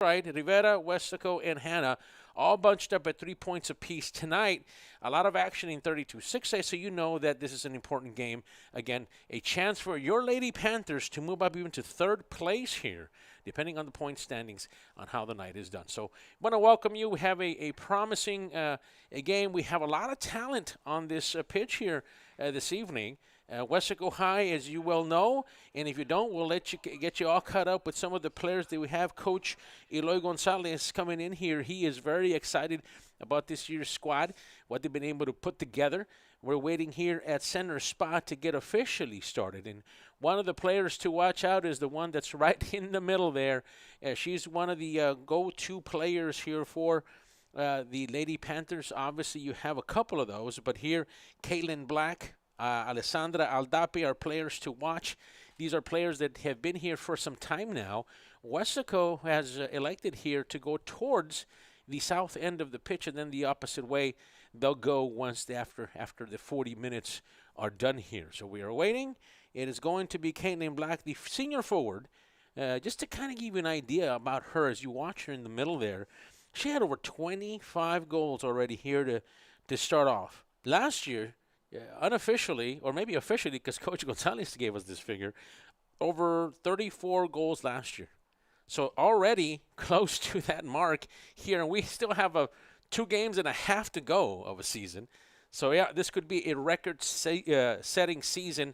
Right, Rivera, Weslaco, and Hanna all bunched up at 3 points apiece tonight. A lot of action in 32-6A, so you know that this is an important game. Again, a chance for your Lady Panthers to move up even to third place here, depending on the point standings on how the night is done. So I want to welcome you. We have a promising a game. We have a lot of talent on this pitch here this evening. Weslaco High, as you well know, and if you don't, we'll get you all caught up with some of the players that we have. Coach Eloy Gonzalez coming in here. He is very excited about this year's squad, what they've been able to put together. We're waiting here at center spot to get officially started. And one of the players to watch out is the one that's right in the middle there. She's one of the go-to players here for the Lady Panthers. Obviously, you have a couple of those, but here, Caitlin Black, Alessandra Aldape are players to watch. These are players that have been here for some time now. Weslaco has elected here to go towards the south end of the pitch, and then the opposite way they'll go once after the 40 minutes are done here. So we are waiting. It is going to be Caitlin Black, the senior forward. Just to kind of give you an idea about her as you watch her in the middle there, she had over 25 goals already here to start off. Last year, unofficially, or maybe officially, because Coach Gonzalez gave us this figure, over 34 goals last year. So already close to that mark here, and we still have 2 games and a half to go of a season. So yeah, this could be a record-setting season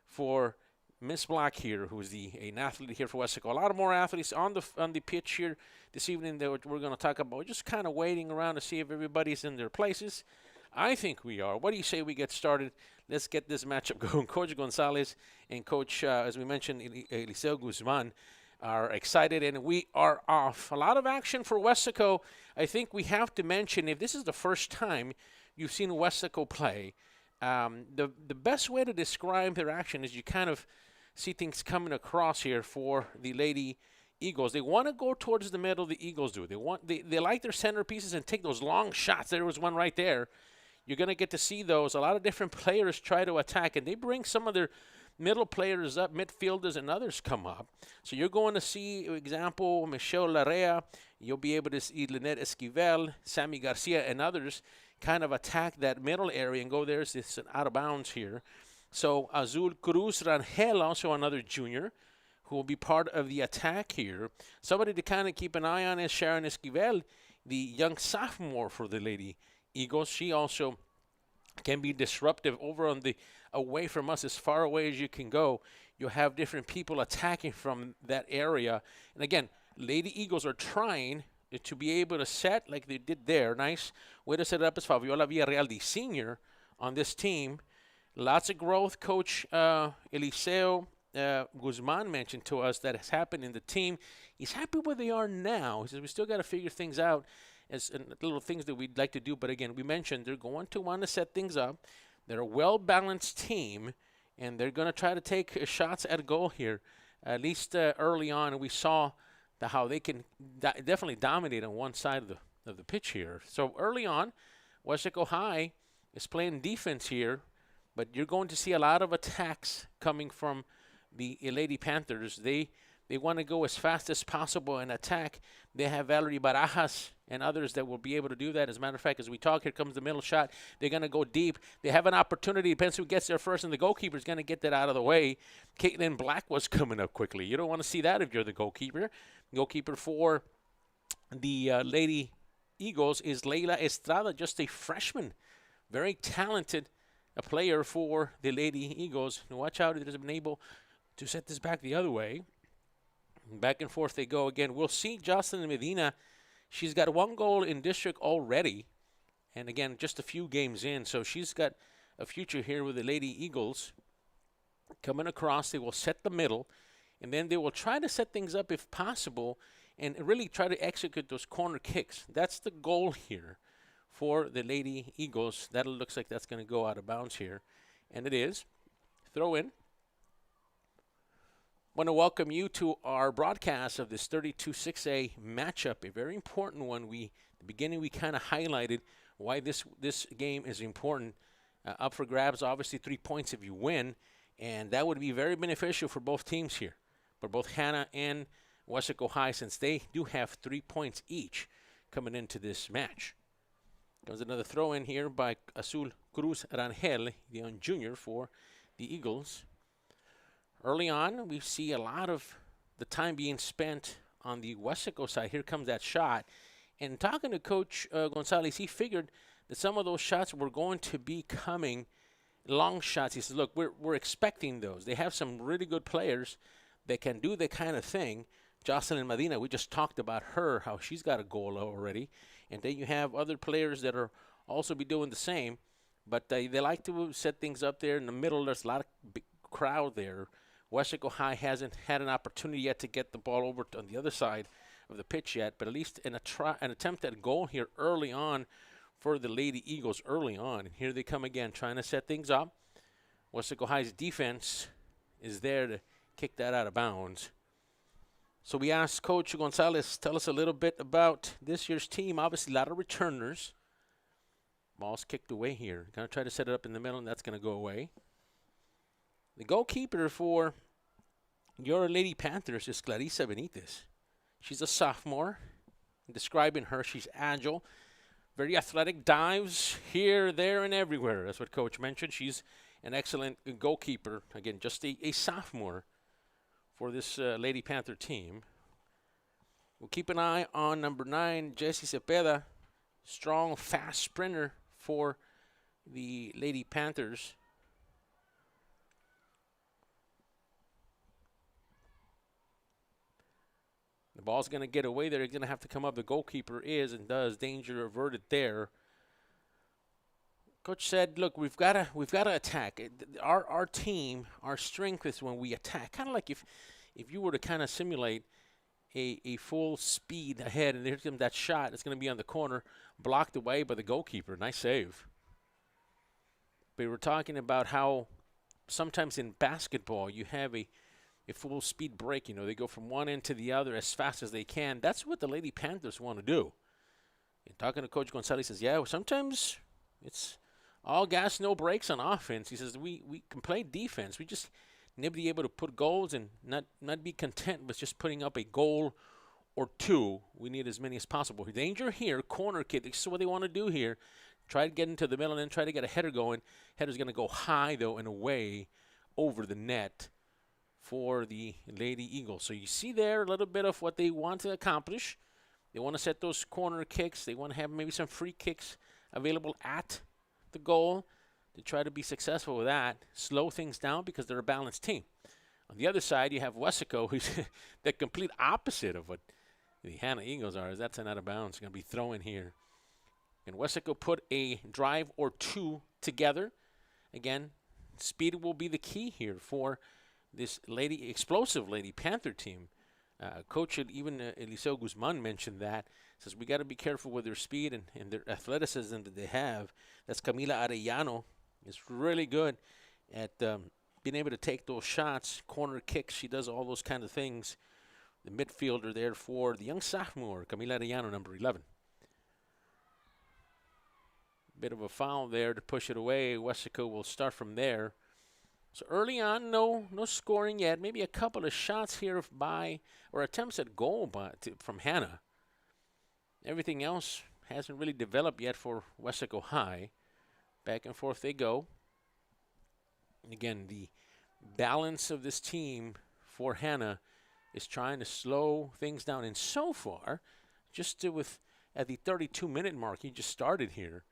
for Miss Black here, who's an athlete here for Weslaco. A lot of more athletes on the pitch here this evening that we're going to talk about. We're just kind of waiting around to see if everybody's in their places. I think we are. What do you say we get started? Let's get this matchup going. Coach Gonzalez and Coach, as we mentioned, Eliseo Guzman are excited, and we are off. A lot of action for Weslaco. I think we have to mention, if this is the first time you've seen Weslaco play, the best way to describe their action is you kind of see things coming across here for the Lady Eagles. They want to go towards the middle. The Eagles do. They like their centerpieces and take those long shots. There was one right there. You're going to get to see those. A lot of different players try to attack, and they bring some of their middle players up, midfielders, and others come up. So you're going to see, for example, Michelle Larrea. You'll be able to see Lynette Esquivel, Sammy Garcia, and others kind of attack that middle area and go there. It's out of bounds here. So Azul Cruz Rangel, also another junior, who will be part of the attack here. Somebody to kind of keep an eye on is Sharon Esquivel, the young sophomore for the Lady Eagles. She also can be disruptive over on the away from us, as far away as you can go. You'll have different people attacking from that area. And again, Lady Eagles are trying to be able to set like they did there. Nice way to set it up is Fabiola Villarreal, the senior on this team. Lots of growth. Coach Eliseo Guzman mentioned to us that has happened in the team. He's happy where they are now. He says we still got to figure things out as little things that we'd like to do. But again, we mentioned they're going to want to set things up. They're a well-balanced team, and they're going to try to take shots at goal here, at least early on. And we saw how they can definitely dominate on one side of the pitch here. So early on, Weslaco High is playing defense here, but you're going to see a lot of attacks coming from the Lady Panthers. They want to go as fast as possible and attack. They have Valerie Barajas and others that will be able to do that. As a matter of fact, as we talk, here comes the middle shot. They're going to go deep. They have an opportunity. Depends who gets there first, and the goalkeeper is going to get that out of the way. Caitlin Black was coming up quickly. You don't want to see that if you're the goalkeeper. Goalkeeper for the Lady Eagles is Leila Estrada, just a freshman. Very talented player for the Lady Eagles. And watch out, they've been able to set this back the other way. Back and forth they go again. We'll see Jocelyn Medina. She's got 1 goal in district already. And again, just a few games in. So she's got a future here with the Lady Eagles. Coming across, they will set the middle. And then they will try to set things up if possible and really try to execute those corner kicks. That's the goal here for the Lady Eagles. That looks like that's going to go out of bounds here. And it is. Throw in. Want to welcome you to our broadcast of this 32-6A matchup, a very important one. At the beginning, we kind of highlighted why this game is important. Up for grabs, obviously 3 points if you win, and that would be very beneficial for both teams here, for both Hanna and Weslaco High, since they do have 3 points each coming into this match. Comes another throw in here by Azul Cruz Rangel, the young junior for the Eagles. Early on, we see a lot of the time being spent on the Weslaco side. Here comes that shot. And talking to Coach Gonzalez, he figured that some of those shots were going to be coming long shots. He says, look, we're expecting those. They have some really good players that can do that kind of thing. Jocelyn Medina, we just talked about her, how she's got a goal already. And then you have other players that are also be doing the same. But they like to set things up there in the middle. There's a lot of big crowd there. Weslaco High hasn't had an opportunity yet to get the ball over on the other side of the pitch yet. But at least an attempt at goal here early on for the Lady Eagles early on. And here they come again, trying to set things up. Weslaco High's defense is there to kick that out of bounds. So we asked Coach Gonzalez, tell us a little bit about this year's team. Obviously, a lot of returners. Ball's kicked away here. Going to try to set it up in the middle, and that's going to go away. The goalkeeper for your Lady Panthers is Clarissa Benitez. She's a sophomore. Describing her, she's agile, very athletic, dives here, there, and everywhere. That's what Coach mentioned. She's an excellent goalkeeper. Again, just a sophomore for this Lady Panther team. We'll keep an eye on number 9, Jessie Cepeda. Strong, fast sprinter for the Lady Panthers. The ball's going to get away there. It's going to have to come up. The goalkeeper is and does. Danger averted there. Coach said, look, we've got to attack. Our team, our strength is when we attack. Kind of like if you were to kind of simulate a full speed ahead, and there's that shot. It's going to be on the corner, blocked away by the goalkeeper. Nice save. We were talking about how sometimes in basketball you have a full speed break. You know, they go from one end to the other as fast as they can. That's what the Lady Panthers want to do. And talking to Coach Gonzalez, he says, yeah, sometimes it's all gas, no brakes on offense. He says, we can play defense. We just need to be able to put goals and not be content with just putting up a goal or two. We need as many as possible. Danger here, corner kick. This is what they want to do here. Try to get into the middle and then try to get a header going. Header's going to go high, though, and away over the net for the Lady Eagles. So you see there a little bit of what they want to accomplish. They want to set those corner kicks. They want to have maybe some free kicks available at the goal to try to be successful with that. Slow things down because they're a balanced team. On the other side, you have Weslaco, who's the complete opposite of what the Hanna Eagles are. That's an out of bounds. It's going to be thrown here. And Weslaco put a drive or two together. Again, speed will be the key here for this explosive Lady Panther team. Coach, even Eliseo Guzman mentioned that. Says we got to be careful with their speed and their athleticism that they have. That's Camila Arellano. Is really good at being able to take those shots, corner kicks. She does all those kind of things. The midfielder there for the young sophomore, Camila Arellano, number 11. Bit of a foul there to push it away. Weslaco will start from there. So early on, no scoring yet. Maybe a couple of shots here or attempts at goal from Hanna. Everything else hasn't really developed yet for Weslaco High. Back and forth they go. Again, the balance of this team for Hanna is trying to slow things down. And so far, at the 32-minute mark, he just started here.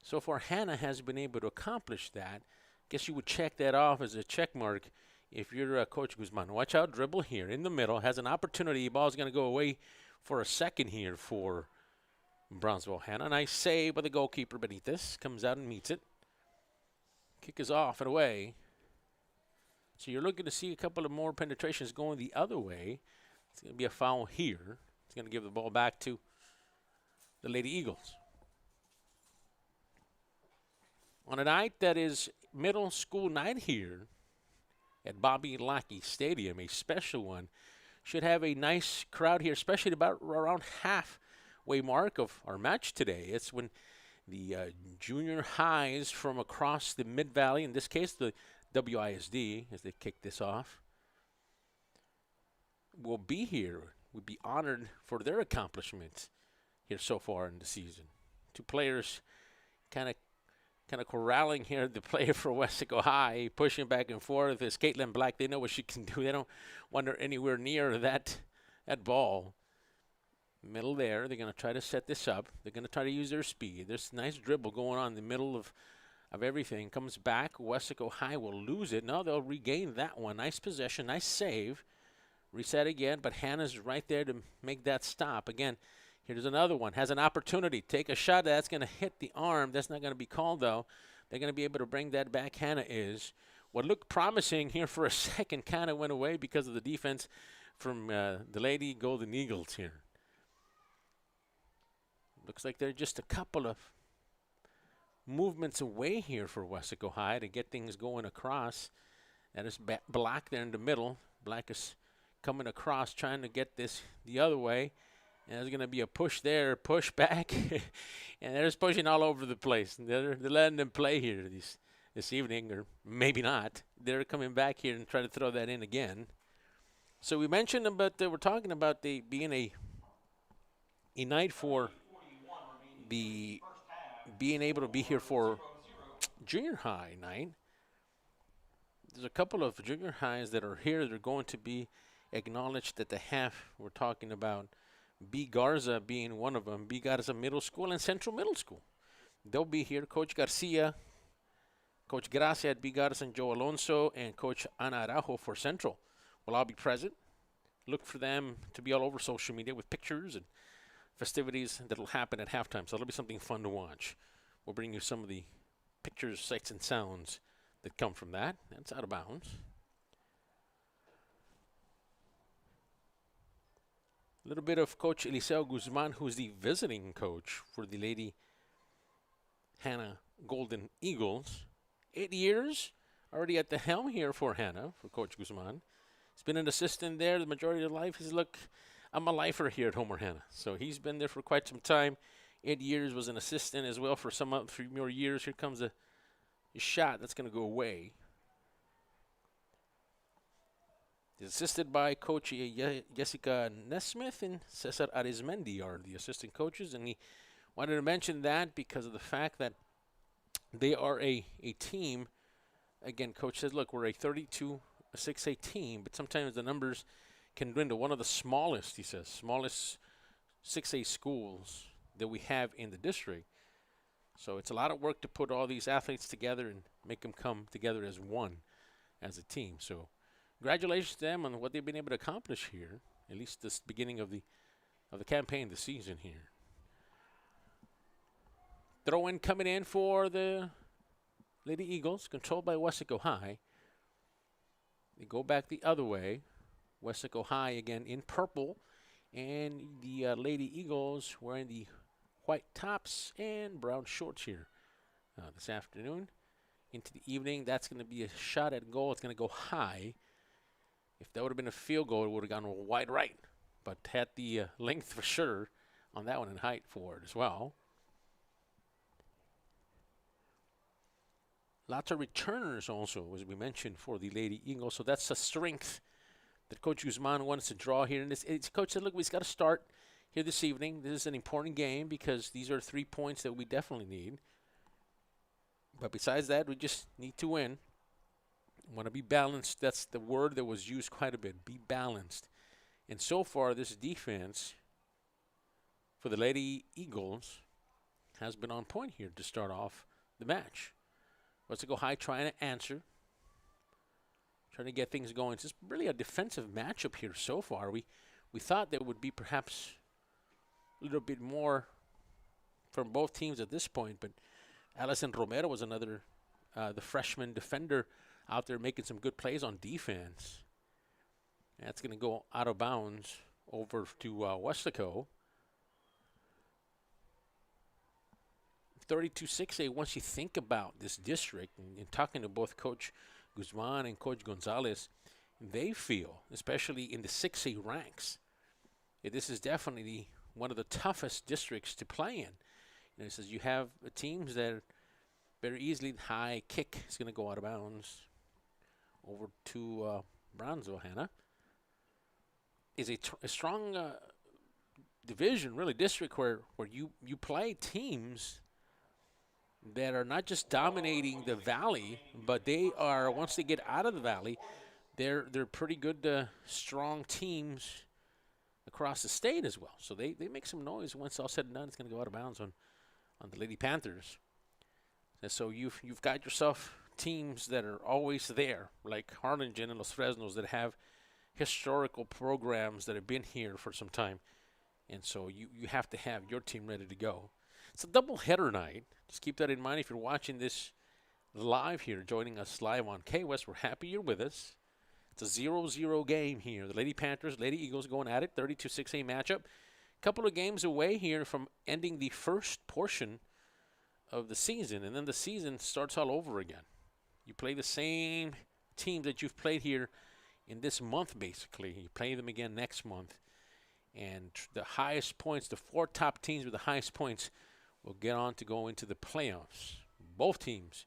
So far, Hanna has been able to accomplish that. Guess you would check that off as a check mark if you're Coach Guzman. Watch out, dribble here in the middle. Has an opportunity. Ball's going to go away for a second here for Brownsville Hanna. Nice save by the goalkeeper Benitez. Comes out and meets it. Kick is off and away. So you're looking to see a couple of more penetrations going the other way. It's going to be a foul here. It's going to give the ball back to the Lady Eagles. On a night that is middle school night here at Bobby Lackey Stadium, a special one, should have a nice crowd here, especially about around halfway mark of our match today. It's when the junior highs from across the Mid-Valley, in this case the WISD, as they kick this off. will be here, would be honored for their accomplishments here so far in the season. Two players kind of corralling here the player for Weslaco High, pushing back and forth. Is Caitlin Black? They know what she can do. They don't want her anywhere near that ball. Middle there. They're going to try to set this up. They're going to try to use their speed. There's a nice dribble going on in the middle of everything. Comes back. Weslaco High will lose it. No, they'll regain that one. Nice possession. Nice save. Reset again, but Hanna's right there to make that stop. Again, here's another one. Has an opportunity. Take a shot. That's going to hit the arm. That's not going to be called, though. They're going to be able to bring that back. Hanna is. What looked promising here for a second kind of went away because of the defense from the Lady Golden Eagles here. Looks like they're just a couple of movements away here for Weslaco High to get things going across. That is Black there in the middle. Black is coming across, trying to get this the other way. And there's going to be a push there, push back. And they're just pushing all over the place. They're letting them play here this evening, or maybe not. They're coming back here and trying to throw that in again. So we mentioned about we're talking about being a night for the being able to be here for junior high night. There's a couple of junior highs that are here that are going to be acknowledged at the half. We're talking about B. Garza being one of them. B. Garza Middle School and Central Middle School. They'll be here. Coach Garcia, Coach Gracia at B. Garza, and Joe Alonso, and Coach Ana Araujo for Central will all be present. Look for them to be all over social media with pictures and festivities that will happen at halftime. So it'll be something fun to watch. We'll bring you some of the pictures, sights, and sounds that come from that. That's out of bounds. A little bit of Coach Eliseo Guzman, who's the visiting coach for the Lady Hanna Golden Eagles. 8 years already at the helm here for Hanna, for Coach Guzman. He's been an assistant there the majority of life. He's, look, I'm a lifer here at Homer Hanna. So he's been there for quite some time. 8 years, was an assistant as well for some 3 more years. Here comes a shot that's going to go away. He's assisted by Coach Jessica Nesmith and Cesar Arizmendi are the assistant coaches. And he wanted to mention that because of the fact that they are a team. Again, Coach says, look, we're a 6A team, but sometimes the numbers can dwindle. One of the smallest, he says, smallest 6A schools that we have in the district. So it's a lot of work to put all these athletes together and make them come together as one, as a team. So congratulations to them on what they've been able to accomplish here, at least this beginning of the campaign, the season here. Throw-in coming in for the Lady Eagles, controlled by Weslaco High. They go back the other way. Weslaco High again in purple, and the Lady Eagles wearing the white tops and brown shorts here this afternoon. Into the evening, that's going to be a shot at goal. It's going to go high. If that would have been a field goal, it would have gone wide right, but had the length for sure on that one and height for it as well. Lots of returners also, as we mentioned, for the Lady Eagles. So that's a strength that Coach Guzman wants to draw here. And Coach said, look, we've got to start here this evening. This is an important game because these are 3 points that we definitely need. But besides that, we just need to win. Want to be balanced. That's the word that was used quite a bit, be balanced. And so far, this defense for the Lady Eagles has been on point here to start off the match. Weslaco High trying to answer, trying to get things going. It's just really a defensive matchup here so far. We thought there would be perhaps a little bit more from both teams at this point, but Allison Romero was another, the freshman defender out there making some good plays on defense. That's going to go out of bounds over to Weslaco. 32-6A, once you think about this district, and talking to both Coach Guzman and Coach Gonzalez, they feel, especially in the 6A ranks, that this is definitely one of the toughest districts to play in. And it says you have teams that very easily, high kick is going to go out of bounds over to Brownsville Hanna. is a strong division, really district where you play teams that are not just dominating the valley, but they are, once they get out of the valley, they're pretty good, strong teams across the state as well. So they make some noise. Once all said and done, it's going to go out of bounds on the Lady Panthers. And so you've got yourself teams that are always there, like Harlingen and Los Fresnos, that have historical programs that have been here for some time. And so you have to have your team ready to go. It's a double-header night. Just keep that in mind if you're watching this live here, joining us live on KWES. We're happy you're with us. It's a 0-0 game here. The Lady Panthers, Lady Eagles going at it, 32-6A matchup. Couple of games away here from ending the first portion of the season, and then the season starts all over again. You play the same teams that you've played here in this month, basically. You play them again next month. And the highest points, the 4 top teams with the highest points, will get on to go into the playoffs. Both teams,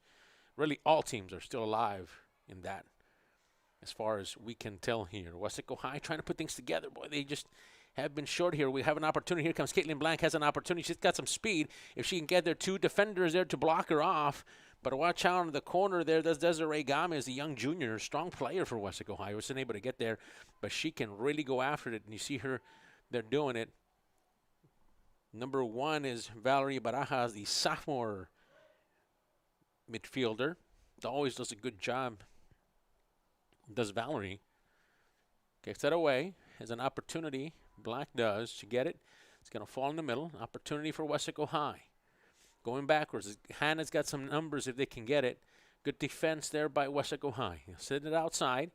really all teams, are still alive in that, as far as we can tell here. Weslaco High trying to put things together. Boy, they just have been short here. We have an opportunity. Here comes Caitlin Blank, has an opportunity. She's got some speed. If she can get there, 2 defenders there to block her off. But watch out in the corner there. That's Desiree Gomez, the young junior, strong player for Weslaco High. Wasn't able to get there, but she can really go after it. And you see her, they're doing it. Number 1 is Valerie Barajas, the sophomore midfielder. Always does a good job. Does Valerie. Gets that away. Has an opportunity. Black does to get it. It's going to fall in the middle. Opportunity for Weslaco High. Going backwards. Hannah's got some numbers if they can get it. Good defense there by Weslaco High. Send it outside.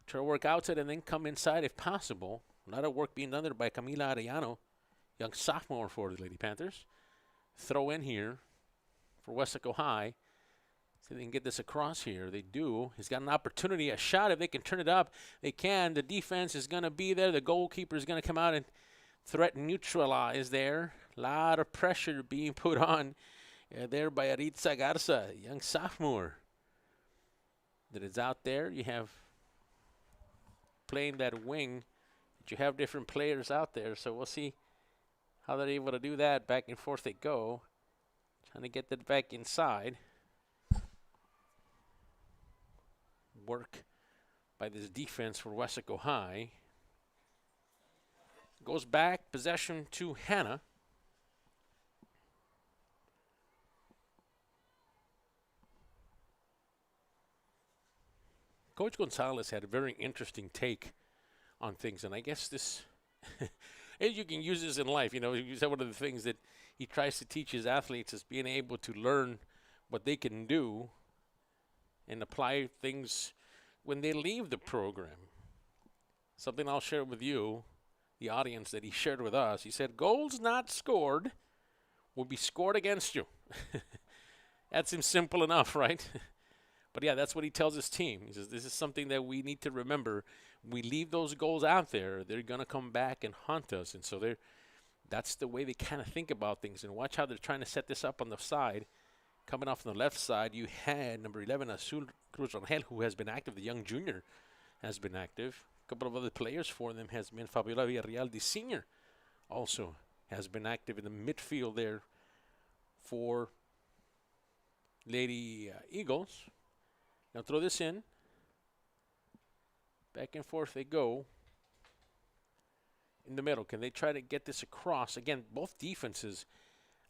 Try to work outside and then come inside if possible. A lot of work being done there by Camila Arellano, young sophomore for the Lady Panthers. Throw in here for Weslaco High. See if they can get this across here. They do. He's got an opportunity, a shot. If they can turn it up, they can. The defense is going to be there. The goalkeeper is going to come out and threaten neutralize there. A lot of pressure being put on there by Aritza Garza, young sophomore that is out there. You have playing that wing. You have different players out there, so we'll see how they're able to do that. Back and forth they go. Trying to get that back inside. Work by this defense for Weslaco High. Goes back, possession to Hanna. Coach Gonzalez had a very interesting take on things, and I guess this, you can use this in life. You know, one of the things that he tries to teach his athletes is being able to learn what they can do and apply things when they leave the program. Something I'll share with you, the audience, that he shared with us. He said, goals not scored will be scored against you. That seems simple enough, right? But yeah, that's what he tells his team. He says, this is something that we need to remember. We leave those goals out there, they're going to come back and haunt us. And so that's the way they kind of think about things. And watch how they're trying to set this up on the side. Coming off on the left side, you had number 11, Azul Cruz Rangel, who has been active. The young junior has been active. A couple of other players for them has been Fabiola Villarreal, the senior, also has been active in the midfield there for Lady Eagles. Now throw this in. Back and forth they go. In the middle, can they try to get this across? Again, both defenses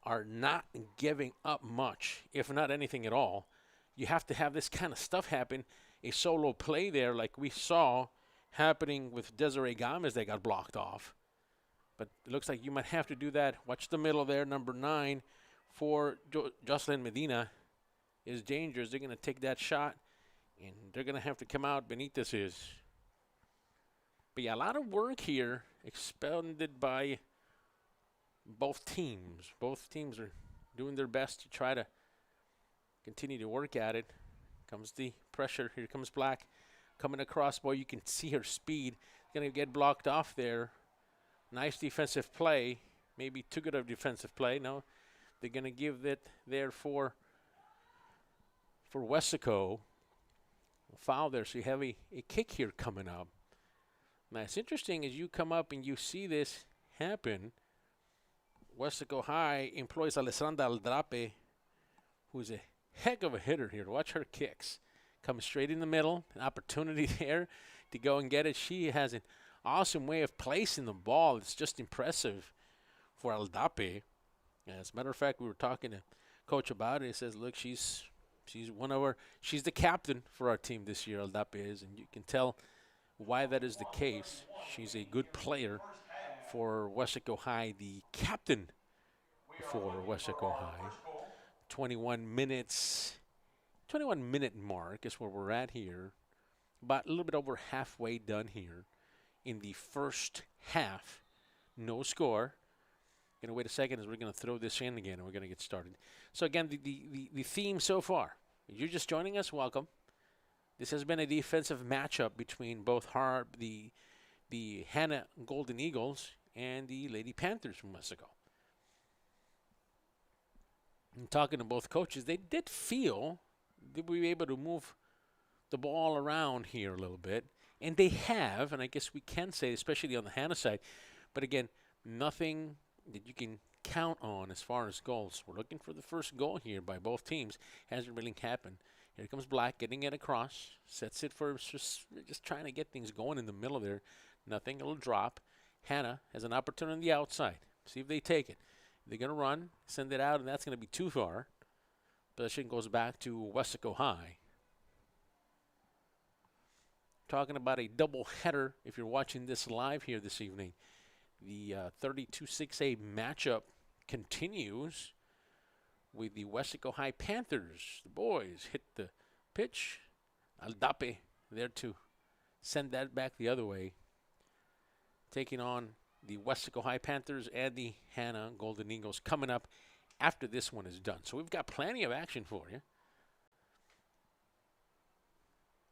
are not giving up much, if not anything at all. You have to have this kind of stuff happen. A solo play there like we saw happening with Desiree Gomez that got blocked off. But it looks like you might have to do that. Watch the middle there. Number 9 for Jocelyn Medina is dangerous. They're going to take that shot, and they're going to have to come out. Benitez is. But yeah, a lot of work here expended by both teams. Both teams are doing their best to try to continue to work at it. Comes the pressure. Here comes Black coming across. Boy, you can see her speed. Going to get blocked off there. Nice defensive play. Maybe too good of defensive play. No, they're going to give it there for Weslaco. Foul there, so you have a kick here coming up. Now, it's interesting as you come up and you see this happen. Weslaco High employs Alessandra Aldrape, who's a heck of a hitter here. Watch her kicks. Comes straight in the middle. An opportunity there to go and get it. She has an awesome way of placing the ball. It's just impressive for Aldape. As a matter of fact, we were talking to Coach about it. He says, look, she's she's the captain for our team this year, Aldape is, and you can tell why that is the case. She's a good player for Weslaco High, the captain for Weslaco High. 21-minute mark is where we're at here. About a little bit over halfway done here in the first half. No score. Going to wait a second as we're going to throw this in again and we're going to get started. So again, the theme so far. If you're just joining us, welcome. This has been a defensive matchup between both the Hanna Golden Eagles and the Lady Panthers from Weslaco. And talking to both coaches, they did feel that we were able to move the ball around here a little bit. And they have, and I guess we can say, especially on the Hanna side. But again, nothing that you can count on as far as goals. We're looking for the first goal here by both teams. Hasn't really happened. Here comes Black, getting it across. Sets it for just trying to get things going in the middle there. Nothing, it'll drop. Hanna has an opportunity on the outside. See if they take it. They're going to run, send it out, and that's going to be too far. Possession goes back to Weslaco High. Talking about a double header if you're watching this live here this evening. The 32-6A matchup continues with the Weslaco High Panthers. The boys hit the pitch. Aldape there to send that back the other way. Taking on the Weslaco High Panthers and the Hanna Golden Eagles coming up after this one is done. So we've got plenty of action for you.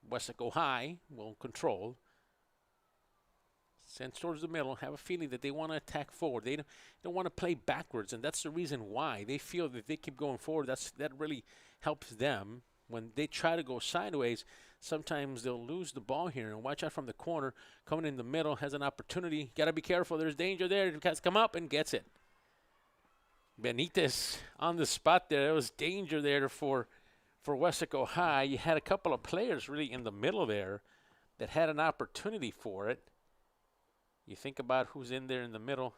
Weslaco High will control. Sends towards the middle. Have a feeling that they want to attack forward. They don't want to play backwards, and that's the reason why. They feel that they keep going forward. That really helps them. When they try to go sideways, sometimes they'll lose the ball here. And watch out from the corner. Coming in the middle, has an opportunity. Got to be careful. There's danger there. He has come up and gets it. Benitez on the spot there. There was danger there for Weslaco High. You had a couple of players really in the middle there that had an opportunity for it. You think about who's in there in the middle.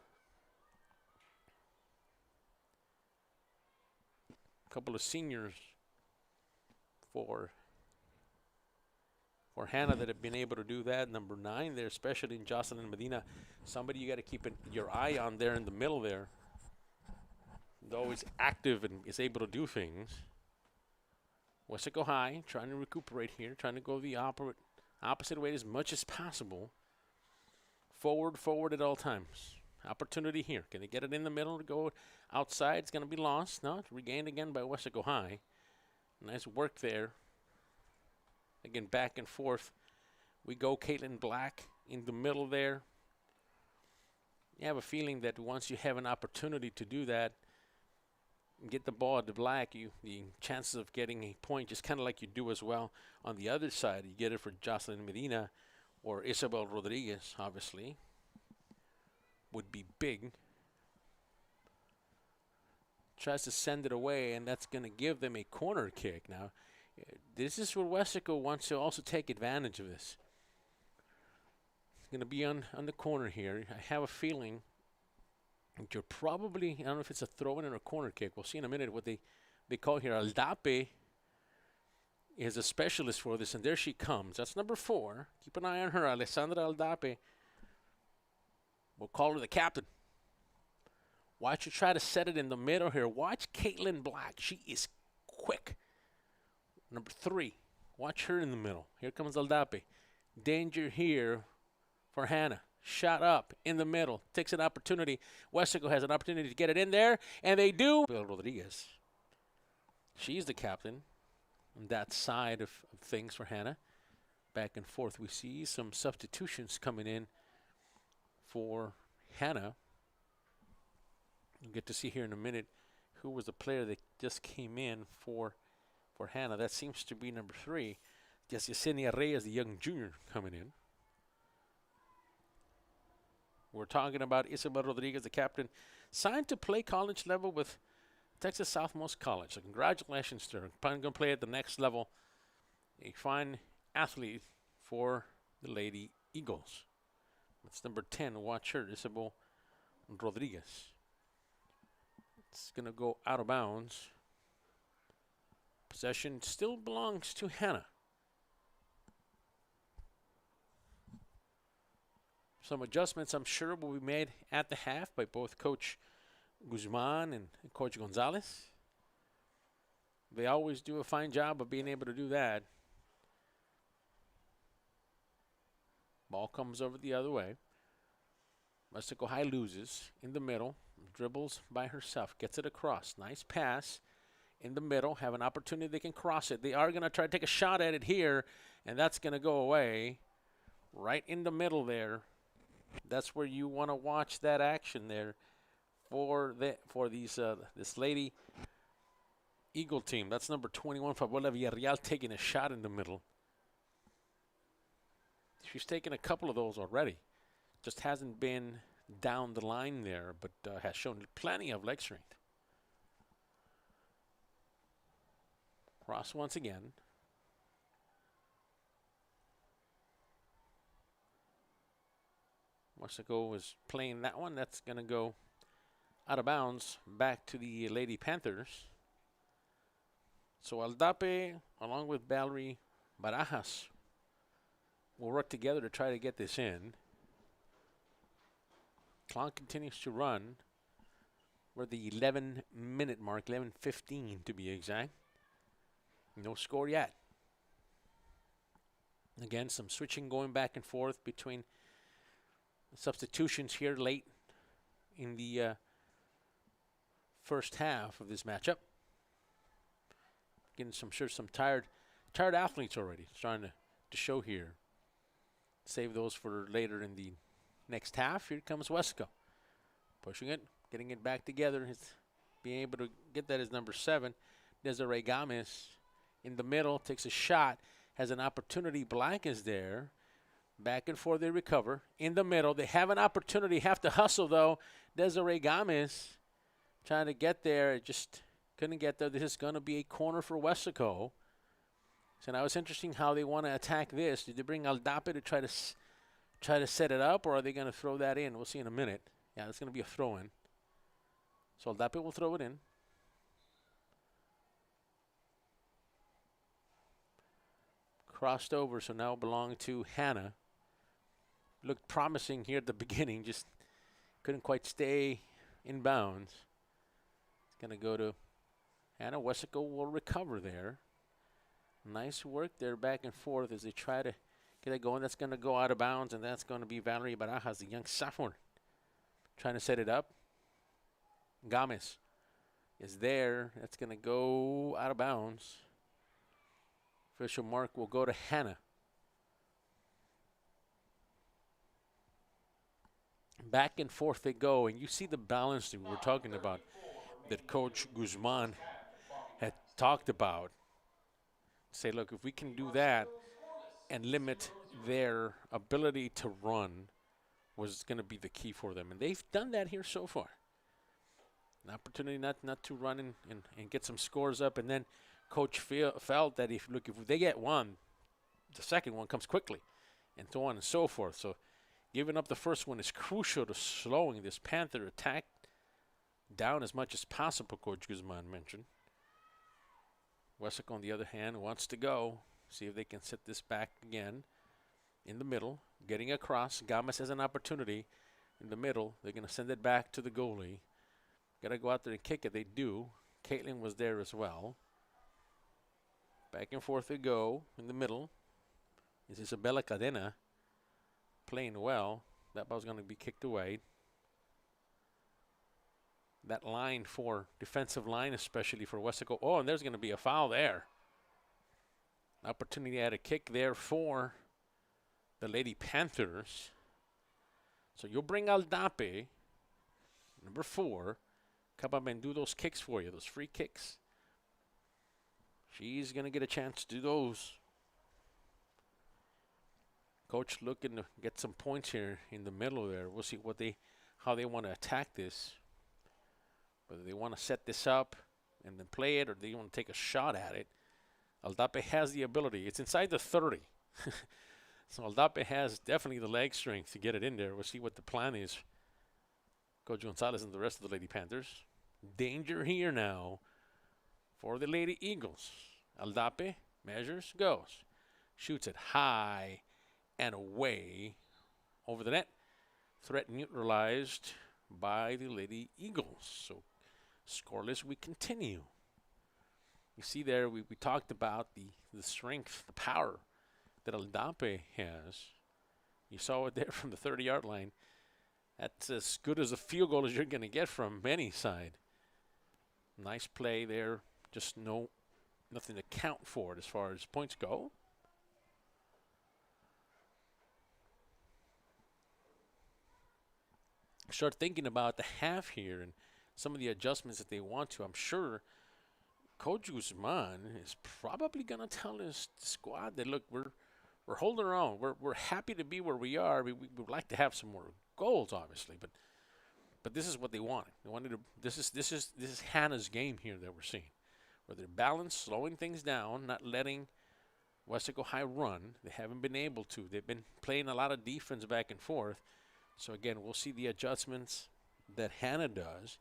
A couple of seniors for Hanna that have been able to do that. Number 9 there, especially in Jocelyn Medina. Somebody you got to keep your eye on there in the middle there. Always active and is able to do things. Weslaco High trying to recuperate here, trying to go the opposite way as much as possible. Forward at all times. Opportunity here. Can they get it in the middle to go outside? It's going to be lost. No, it's regained again by Weslaco High. Nice work there. Again, back and forth. We go Caitlin Black in the middle there. You have a feeling that once you have an opportunity to do that, get the ball to Black, the chances of getting a point, just kind of like you do as well on the other side. You get it for Jocelyn Medina or Isabel Rodriguez, obviously, would be big. Tries to send it away, and that's going to give them a corner kick. Now, this is where Weslaco wants to also take advantage of this. It's going to be on the corner here. I have a feeling that you're probably, I don't know if it's a throw-in or a corner kick. We'll see in a minute what they call here. Aldape is a specialist for this, and there she comes. That's number 4. Keep an eye on her, Alessandra Aldape. We'll call her the captain. Watch her try to set it in the middle here. Watch Caitlin Black. She is quick. Number 3. Watch her in the middle. Here comes Aldape. Danger here for Hanna. Shot up in the middle. Takes an opportunity. Weslaco has an opportunity to get it in there, and they do. Bill Rodriguez. She's the captain on that side of things for Hanna. Back and forth. We see some substitutions coming in for Hanna. You'll get to see here in a minute who was the player that just came in for Hanna. That seems to be number 3. Just Yesenia Reyes, the young junior, coming in. We're talking about Isabel Rodriguez, the captain, signed to play college level with Texas Southmost College. So congratulations to her. Going to play at the next level. A fine athlete for the Lady Eagles. That's number 10. Watch her, Isabel Rodriguez. It's going to go out of bounds. Possession still belongs to Hanna. Some adjustments, I'm sure, will be made at the half by both Coach Guzman and Coach Gonzalez. They always do a fine job of being able to do that. Ball comes over the other way. Weslaco High loses in the middle. Dribbles by herself. Gets it across. Nice pass in the middle. Have an opportunity. They can cross it. They are going to try to take a shot at it here, and that's going to go away. Right in the middle there. That's where you want to watch that action there for this Lady Eagle team. That's number 21, Fabiola Villarreal, taking a shot in the middle. She's taken a couple of those already. Just hasn't been down the line there, but has shown plenty of leg strength. Cross once again. Weslaco was playing that one. That's going to go out of bounds back to the Lady Panthers. So Aldape, along with Valerie Barajas, will work together to try to get this in. Clock continues to run. We're at the 11-minute mark, 11:15 to be exact. No score yet. Again, some switching going back and forth between substitutions here late in the first half of this matchup. Getting some tired athletes already. Trying to show here. Save those for later in the next half. Here comes Weslaco. Pushing it, getting it back together. Being able to get that as number 7. Desiree Gomez in the middle, takes a shot, has an opportunity. Blank is there. Back and forth they recover. In the middle, they have an opportunity, have to hustle though. Desiree Gomez trying to get there, just couldn't get there. This is going to be a corner for Weslaco. So now it's interesting how they want to attack this. Did they bring Aldape to try to set it up, or are they going to throw that in? We'll see in a minute. Yeah, it's going to be a throw-in. So Aldape will throw it in. Crossed over, so now belong to Hanna. Looked promising here at the beginning, just couldn't quite stay in bounds. It's going to go to Hanna. Weslaco will recover there. Nice work there back and forth as they try to get it going. That's going to go out of bounds, and that's going to be Valerie Barajas, the young sophomore, trying to set it up. Gomez is there. That's going to go out of bounds. Official mark will go to Hanna. Back and forth they go, and you see the balance that we're talking about that Coach Guzman had talked about. Say, look, if we can do that and limit their ability to run was going to be the key for them. And they've done that here so far. An opportunity not to run and get some scores up. And then Coach felt that if they get one, the second one comes quickly, and so on and so forth. So giving up the first one is crucial to slowing this Panther attack down as much as possible, Coach Guzman mentioned. Weslaco, on the other hand, wants to go. See if they can set this back again in the middle. Getting across. Gomez has an opportunity in the middle. They're going to send it back to the goalie. Got to go out there and kick it. They do. Caitlin was there as well. Back and forth they go in the middle. Is Isabella Cadena playing well. That ball's going to be kicked away. That line for defensive line, especially for Weslaco. Oh, and there's going to be a foul there. Opportunity at a kick there for the Lady Panthers. So you'll bring Aldape, number 4, come up and do those kicks for you, those free kicks. She's going to get a chance to do those. Coach looking to get some points here in the middle there. We'll see how they want to attack this. Whether they want to set this up and then play it, or they want to take a shot at it. Aldape has the ability. It's inside the 30. So Aldape has definitely the leg strength to get it in there. We'll see what the plan is. Coach Gonzalez and the rest of the Lady Panthers. Danger here now for the Lady Eagles. Aldape measures, goes. Shoots it high and away over the net. Threat neutralized by the Lady Eagles. So scoreless, we continue. You see there, we talked about the strength, the power that Aldape has. You saw it there from the 30-yard line. That's as good as a field goal as you're going to get from any side. Nice play there. Just nothing to count for it as far as points go. Start thinking about the half here and some of the adjustments that they want to. I'm sure Coach Guzman is probably going to tell his squad that, look, we're holding our own. We're happy to be where we are. We would like to have some more goals, obviously, but this is what they wanted. They wanted to. This is Hanna's game here that we're seeing, where they're balanced, slowing things down, not letting Weslaco High run. They haven't been able to. They've been playing a lot of defense back and forth. So again, we'll see the adjustments that Hanna does.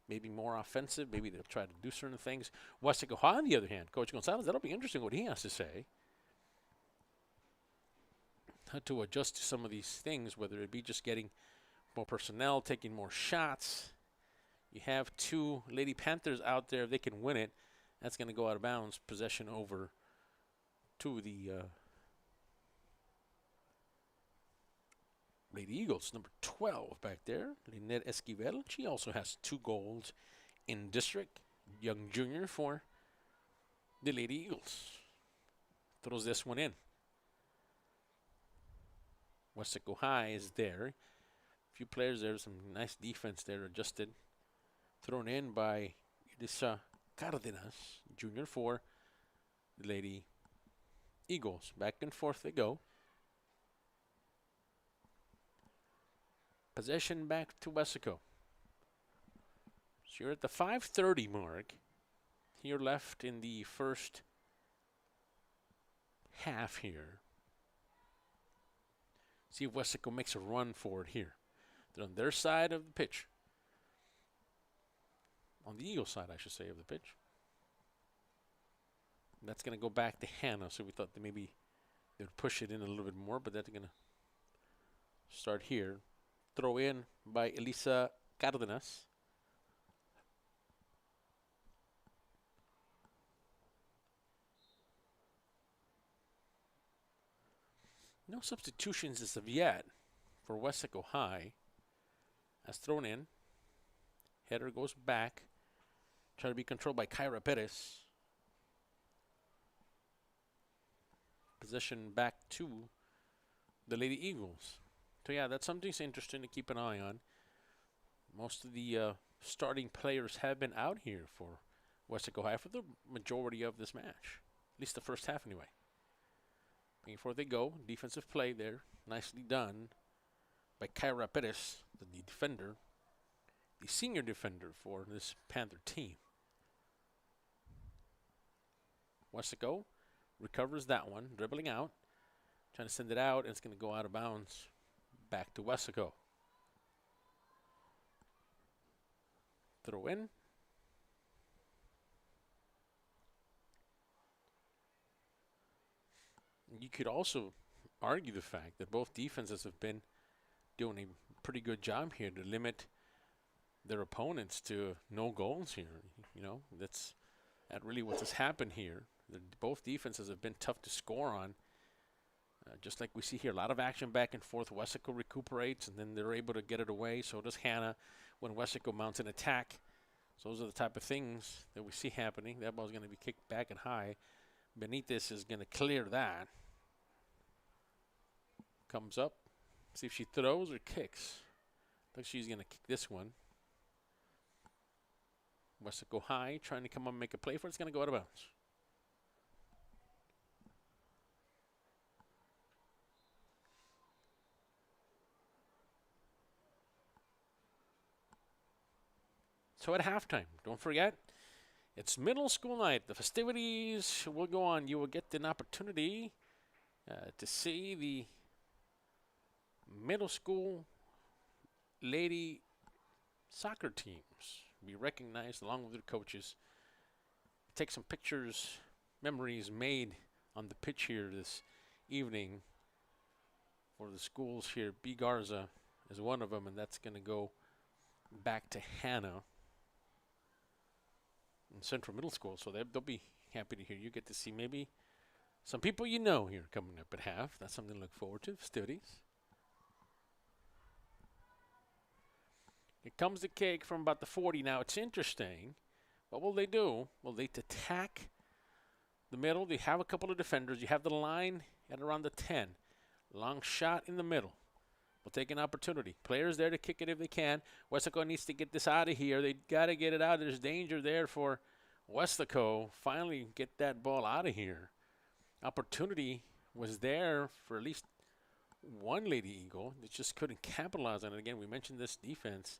Maybe more offensive. Maybe they'll try to do certain things. Weslaco High, on the other hand, Coach Gonzalez, that'll be interesting what he has to say. How to adjust to some of these things, whether it be just getting more personnel, taking more shots. You have two Lady Panthers out there. If they can win it, that's going to go out of bounds. Possession over to the Lady Eagles. Number 12 back there, Lynette Esquivel. She also has 2 goals in district. Young junior for the Lady Eagles. Throws this one in. Weslaco High is there. A few players there. Some nice defense there adjusted. Thrown in by Elisa Cardenas, junior for the Lady Eagles. Back and forth they go. Possession back to Weslaco. So you're at the 5:30 mark. Here left in the first half here. See if Weslaco makes a run for it here. They're on their side of the pitch. On the Eagle side, I should say, of the pitch. That's going to go back to Hanna, so we thought that maybe they would push it in a little bit more, but that's going to start here. Throw in by Elisa Cardenas. No substitutions as of yet for Weslaco High. As thrown in. Header goes back. Trying to be controlled by Kyra Perez. Possession back to the Lady Eagles. So yeah, that's something interesting to keep an eye on. Most of the starting players have been out here for Weslaco High for the majority of this match. At least the first half anyway. Before they go, defensive play there. Nicely done by Kyra Perez, the defender. The senior defender for this Panther team. Weslaco recovers that one, dribbling out. Trying to send it out, and it's going to go out of bounds. Back to Weslaco. Throw in. You could also argue the fact that both defenses have been doing a pretty good job here to limit their opponents to no goals here. You know, that's really what has happened here. Both defenses have been tough to score on. Just like we see here, a lot of action back and forth. Weslaco recuperates, and then they're able to get it away. So does Hanna when Weslaco mounts an attack. So those are the type of things that we see happening. That ball's going to be kicked back and high. Benitez is going to clear that. Comes up. See if she throws or kicks. Looks like she's going to kick this one. Weslaco High trying to come up and make a play for it. It's going to go out of bounds. So at halftime, don't forget, it's middle school night. The festivities will go on. You will get an opportunity to see the middle school lady soccer teams be recognized along with their coaches. Take some pictures, memories made on the pitch here this evening for the schools here. B. Garza is one of them, and that's going to go back to Hanna in Central Middle School. So they'll be happy to hear you. Get to see maybe some people you know here coming up at half. That's something to look forward to. Festivities. Here comes the kick from about the 40. Now, it's interesting. What will they do? Well, they attack the middle. They have a couple of defenders. You have the line at around the 10. Long shot in the middle. We'll take an opportunity. Players there to kick it if they can. Weslaco needs to get this out of here. They got to get it out. There's danger there for Weslaco. Finally get that ball out of here. Opportunity was there for at least one Lady Eagle. They just couldn't capitalize on it. Again, we mentioned this defense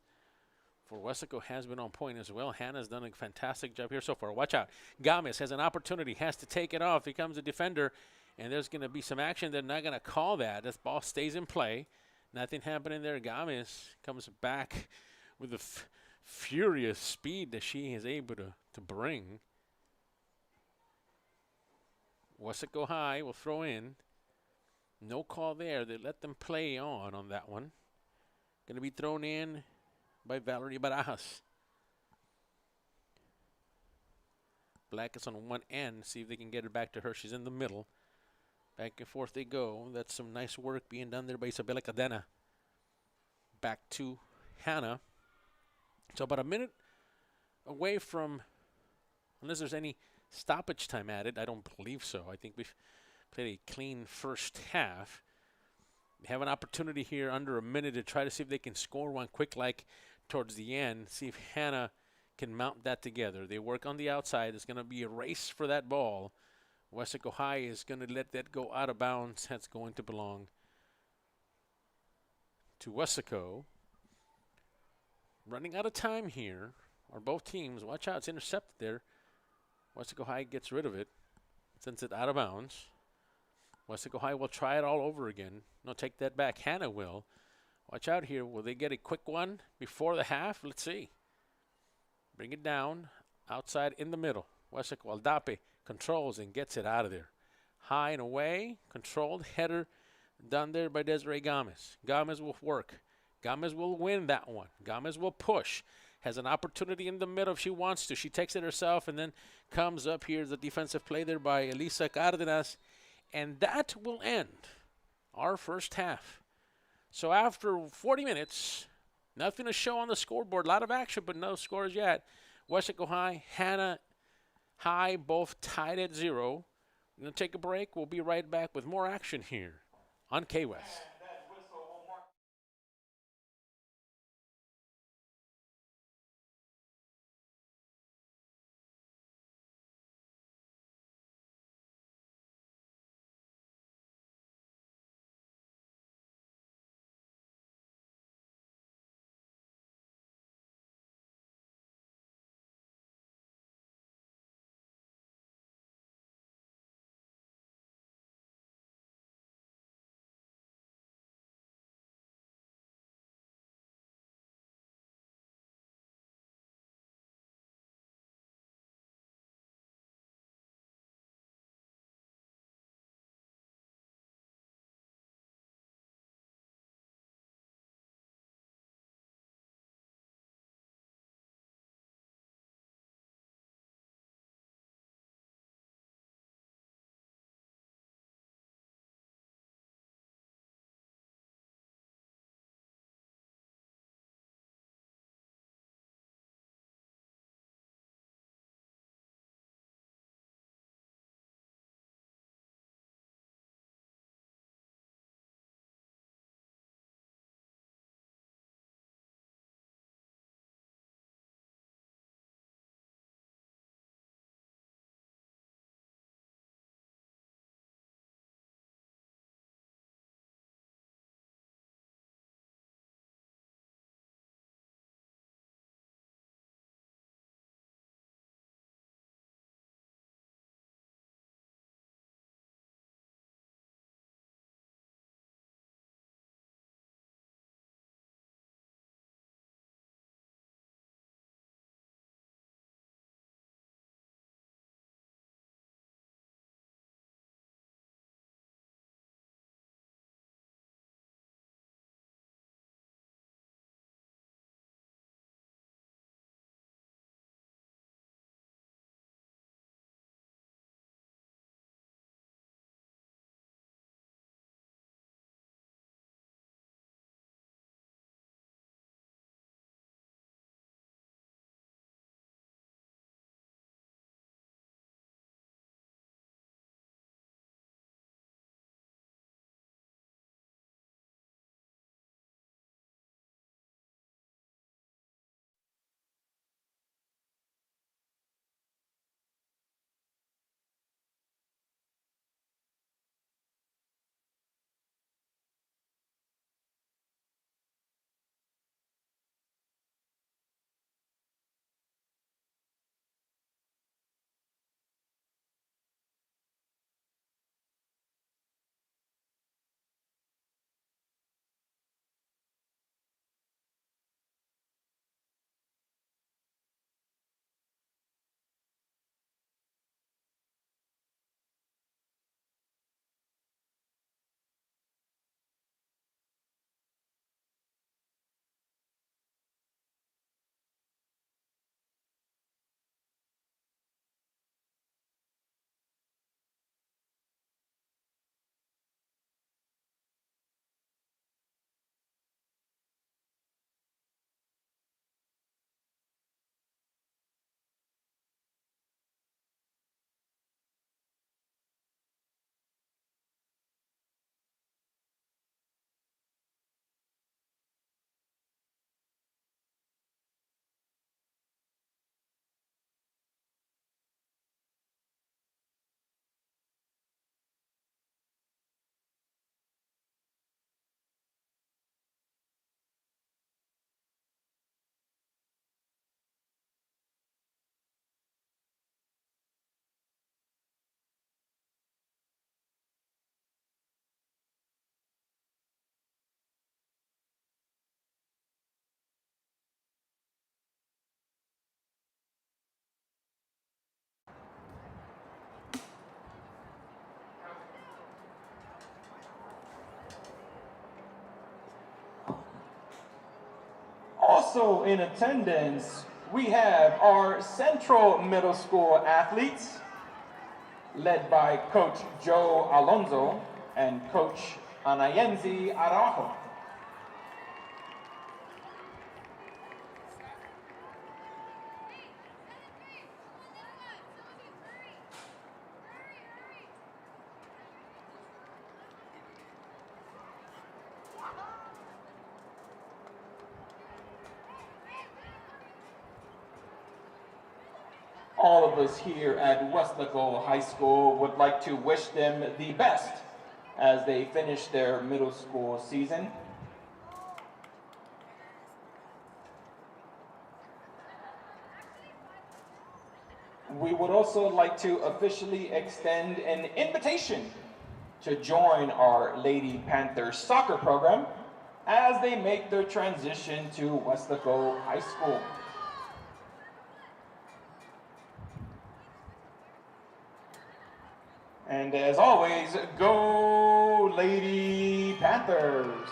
for Weslaco has been on point as well. Hanna's done a fantastic job here so far. Watch out. Gomez has an opportunity. Has to take it off. Here comes a defender. And there's going to be some action. They're not going to call that. This ball stays in play. Nothing happening there. Gomez comes back with the furious speed that she is able to bring. Weslaco High will throw in. No call there. They let them play on that one. Going to be thrown in by Valerie Barajas. Black is on one end. See if they can get it back to her. She's in the middle. Back and forth they go. That's some nice work being done there by Isabella Cadena. Back to Hanna. So about a minute away from, unless there's any stoppage time added. I don't believe so. I think we've played a clean first half. They have an opportunity here under a minute to try to see if they can score one quick like towards the end. See if Hanna can mount that together. They work on the outside. It's going to be a race for that ball. Weslaco High is going to let that go out of bounds. That's going to belong to Weslaco. Running out of time here are both teams. Watch out, it's intercepted there. Weslaco High gets rid of it, sends it out of bounds. Weslaco High will try it all over again. No, take that back. Hanna will. Watch out here. Will they get a quick one before the half? Let's see. Bring it down. Outside in the middle. Weslaco Aldape controls and gets it out of there. High and away. Controlled header done there by Desiree Gomez. Gomez will work. Gomez will win that one. Gomez will push. Has an opportunity in the middle if she wants to. She takes it herself and then comes up here. The defensive play there by Elisa Cardenas. And that will end our first half. So after 40 minutes, nothing to show on the scoreboard. A lot of action, but no scores yet. Weslaco High, Hanna High, both tied at 0. We're going to take a break. We'll be right back with more action here on KWES. Also in attendance, we have our Central Middle School athletes, led by Coach Joe Alonso and Coach Anayenzi Araujo. All of us here at Weslaco High School would like to wish them the best as they finish their middle school season. We would also like to officially extend an invitation to join our Lady Panthers soccer program as they make their transition to Weslaco High School. And as always, go Lady Panthers!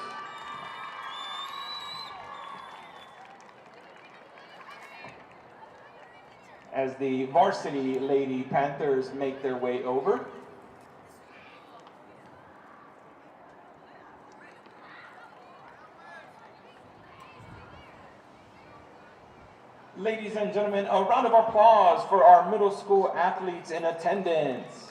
As the varsity Lady Panthers make their way over, ladies and gentlemen, a round of applause for our middle school athletes in attendance.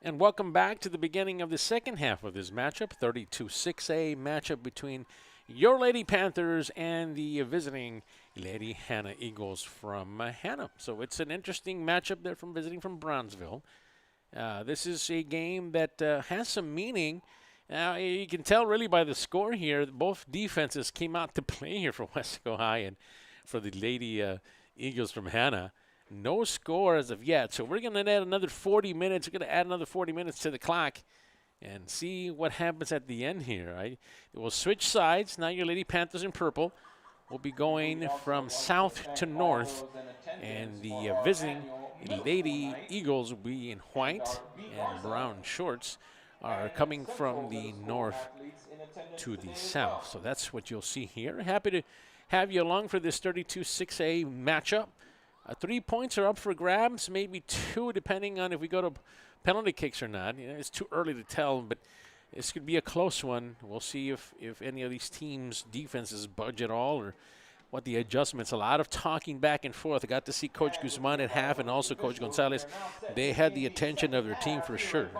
And welcome back to the beginning of the second half of this matchup, 32-6A matchup between your Lady Panthers and the visiting Lady Hanna Eagles from Hanna. So it's an interesting matchup there from visiting from Brownsville. This is a game that has some meaning. Now, you can tell really by the score here, both defenses came out to play here for Weslaco High and for the Lady Eagles from Hanna. No score as of yet, so we're going to add another 40 minutes. We're going to add another 40 minutes to the clock and see what happens at the end here. Right? We'll switch sides. Now your Lady Panthers in purple will be going from south to north, and the visiting Lady Eagles will be in white and brown shorts are coming from the north to the south. So that's what you'll see here. Happy to have you along for this 32-6A matchup. 3 points are up for grabs, maybe 2 depending on if we go to penalty kicks or not. You know, it's too early to tell, but this could be a close one. We'll see if any of these teams' defenses budge at all or what the adjustments. A lot of talking back and forth. I got to see Coach Guzman at half and also Coach Gonzalez. They had the attention of their team for sure.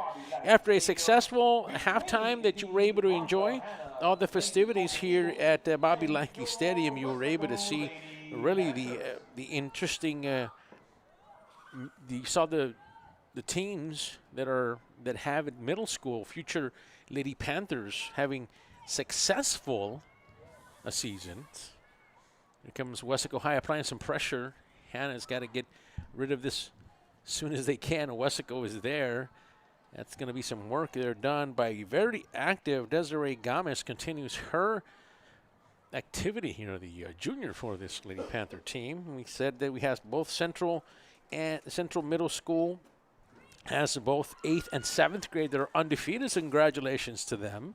After a successful halftime that you were able to enjoy, all the festivities here at Bobby Lackey Stadium, you were able to see really the interesting. You saw the teams that have at middle school, future Lady Panthers having successful seasons. Here comes Weslaco High applying some pressure. Hanna's got to get rid of this as soon as they can. Weslaco is there. That's going to be some work there done by very active Desiree Gomez. Continues her activity here, the junior for this Lady Panther team. We said that we have both Central and Central Middle School has both 8th and 7th grade that are undefeated. So congratulations to them.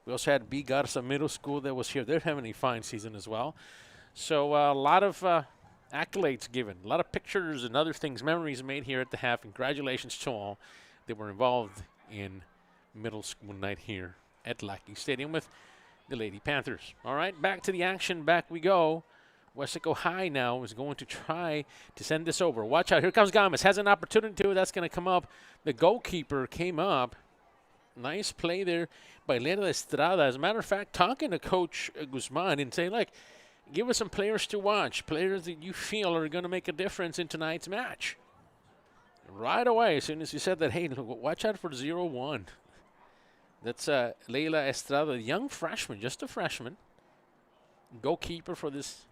We also had B. Garza Middle School that was here. They're having a fine season as well. So a lot of accolades given, a lot of pictures and other things, memories made here at the half. Congratulations to all that were involved in middle school night here at Lackey Stadium with the Lady Panthers. All right, back to the action. Back we go. Weslaco High now is going to try to send this over. Watch out. Here comes Gomez. Has an opportunity to. That's going to come up. The goalkeeper came up. Nice play there by Lena Estrada. As a matter of fact, talking to Coach Guzman and saying, like, give us some players to watch, players that you feel are going to make a difference in tonight's match. Right away, as soon as he said that, hey, watch out for 0-1. That's Leila Estrada, young freshman, just a freshman, goalkeeper for this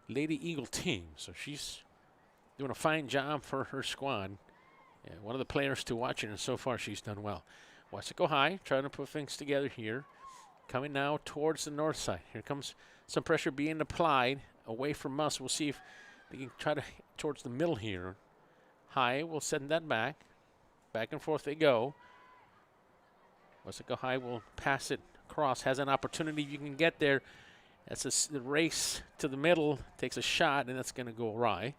Lady Eagle team. So she's doing a fine job for her squad. Yeah, one of the players to watch, and so far she's done well. Weslaco High trying to put things together here. Coming now towards the north side. Here comes some pressure being applied away from us. We'll see if they can try to towards the middle here. High will send that back. Back and forth they go. Weslaco High will pass it across. Has an opportunity. You can get there. That's a race to the middle. Takes a shot, and that's going to go awry.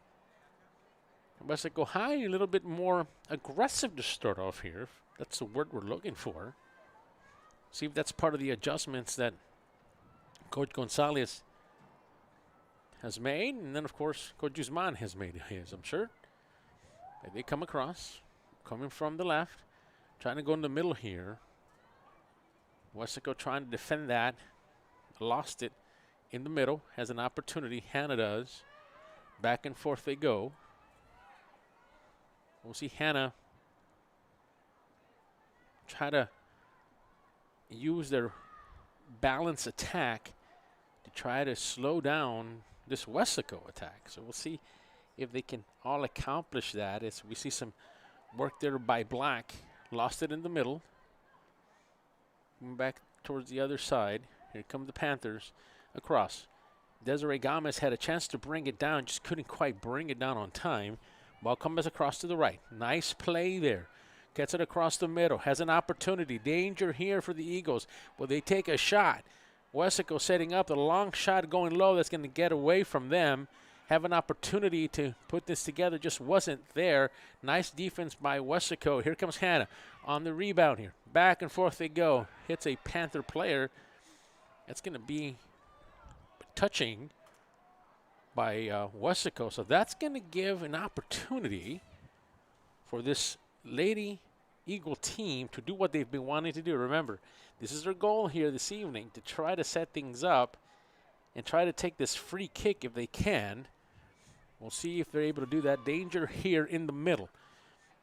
Weslaco High a little bit more aggressive to start off here. That's the word we're looking for. See if that's part of the adjustments that Coach Gonzalez has made. And then, of course, Coach Guzman has made his, I'm sure. They come across, coming from the left, trying to go in the middle here. Weslaco trying to defend that. Lost it in the middle. Has an opportunity. Hanna does. Back and forth they go. We'll see Hanna try to use their balance attack to try to slow down this Weslaco attack. So we'll see if they can all accomplish that. As we see some work there by Black. Lost it in the middle. Back towards the other side. Here come the Panthers across. Desiree Gomez had a chance to bring it down, just couldn't quite bring it down on time. Ball comes across to the right. Nice play there. Gets it across the middle. Has an opportunity. Danger here for the Eagles. Will they take a shot? Weslaco setting up the long shot going low. That's going to get away from them. Have an opportunity to put this together. Just wasn't there. Nice defense by Weslaco. Here comes Hanna on the rebound here. Back and forth they go. Hits a Panther player. That's going to be touching by Weslaco. So that's going to give an opportunity for this Lady Eagle team to do what they've been wanting to do. Remember, this is their goal here this evening, to try to set things up and try to take this free kick if they can. We'll see if they're able to do that. Danger here in the middle.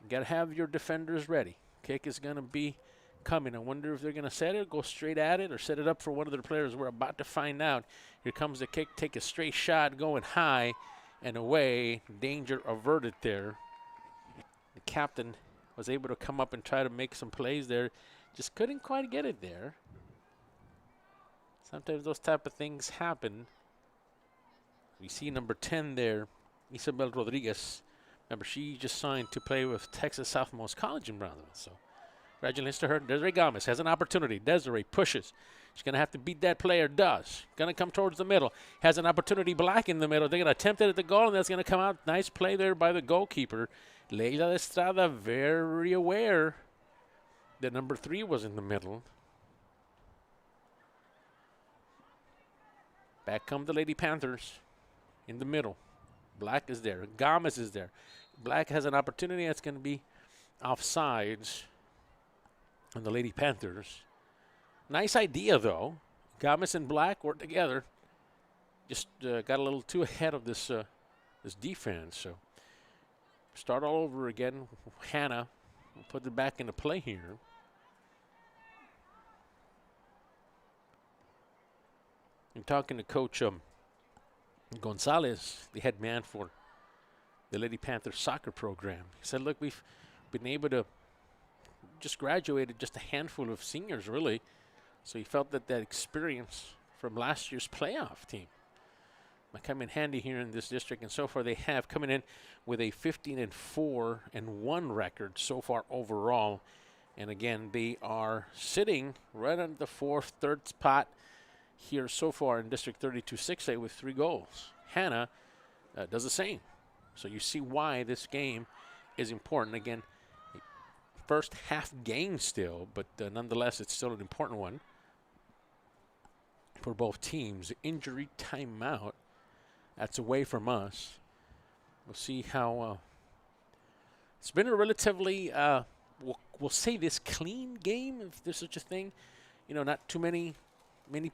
You got to have your defenders ready. Kick is going to be coming. I wonder if they're going to set it, go straight at it, or set it up for one of their players. We're about to find out. Here comes the kick. Take a straight shot, going high and away. Danger averted there. The captain was able to come up and try to make some plays there. Just couldn't quite get it there. Sometimes those type of things happen. We see number 10 there, Isabel Rodriguez. Remember, she just signed to play with Texas Southmost College in Brownsville. So congratulations to her. Desiree Gomez has an opportunity. Desiree pushes. She's going to have to beat that player. Does. Going to come towards the middle. Has an opportunity. Black in the middle. They're going to attempt it at the goal, and that's going to come out. Nice play there by the goalkeeper. Leila Estrada very aware that number 3 was in the middle. Back come the Lady Panthers in the middle. Black is there. Gomez is there. Black has an opportunity. That's going to be offsides on the Lady Panthers. Nice idea, though. Gomez and Black work together. Just got a little too ahead of this this defense. So start all over again. Hanna will put it back into play here. I'm talking to Coach Gonzalez, the head man for the Lady Panthers soccer program. He said, look, we've been able to just graduated just a handful of seniors, really. So he felt that that experience from last year's playoff team might come in handy here in this district. And so far they have, coming in with a 15-4-1 record so far overall. And again, they are sitting right on the third spot here so far in District 32 6A with 3 goals. Hanna does the same. So you see why this game is important. Again, first half game still, but nonetheless, it's still an important one for both teams. Injury timeout, that's away from us. We'll see how it's been a relatively, we'll say this clean game, if there's such a thing. You know, not too many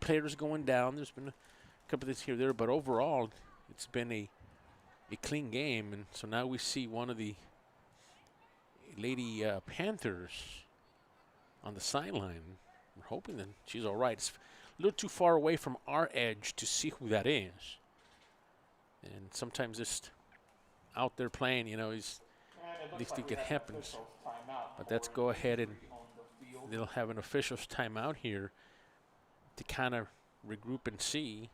players going down. There's been a couple of things here or there, but overall, it's been a clean game. And so now we see one of the Lady Panthers on the sideline. We're hoping that she's all right. It's a little too far away from our edge to see who that is. And sometimes just out there playing, you know, at least it happens. But let's go ahead and they'll have an official's timeout here to kind of regroup and see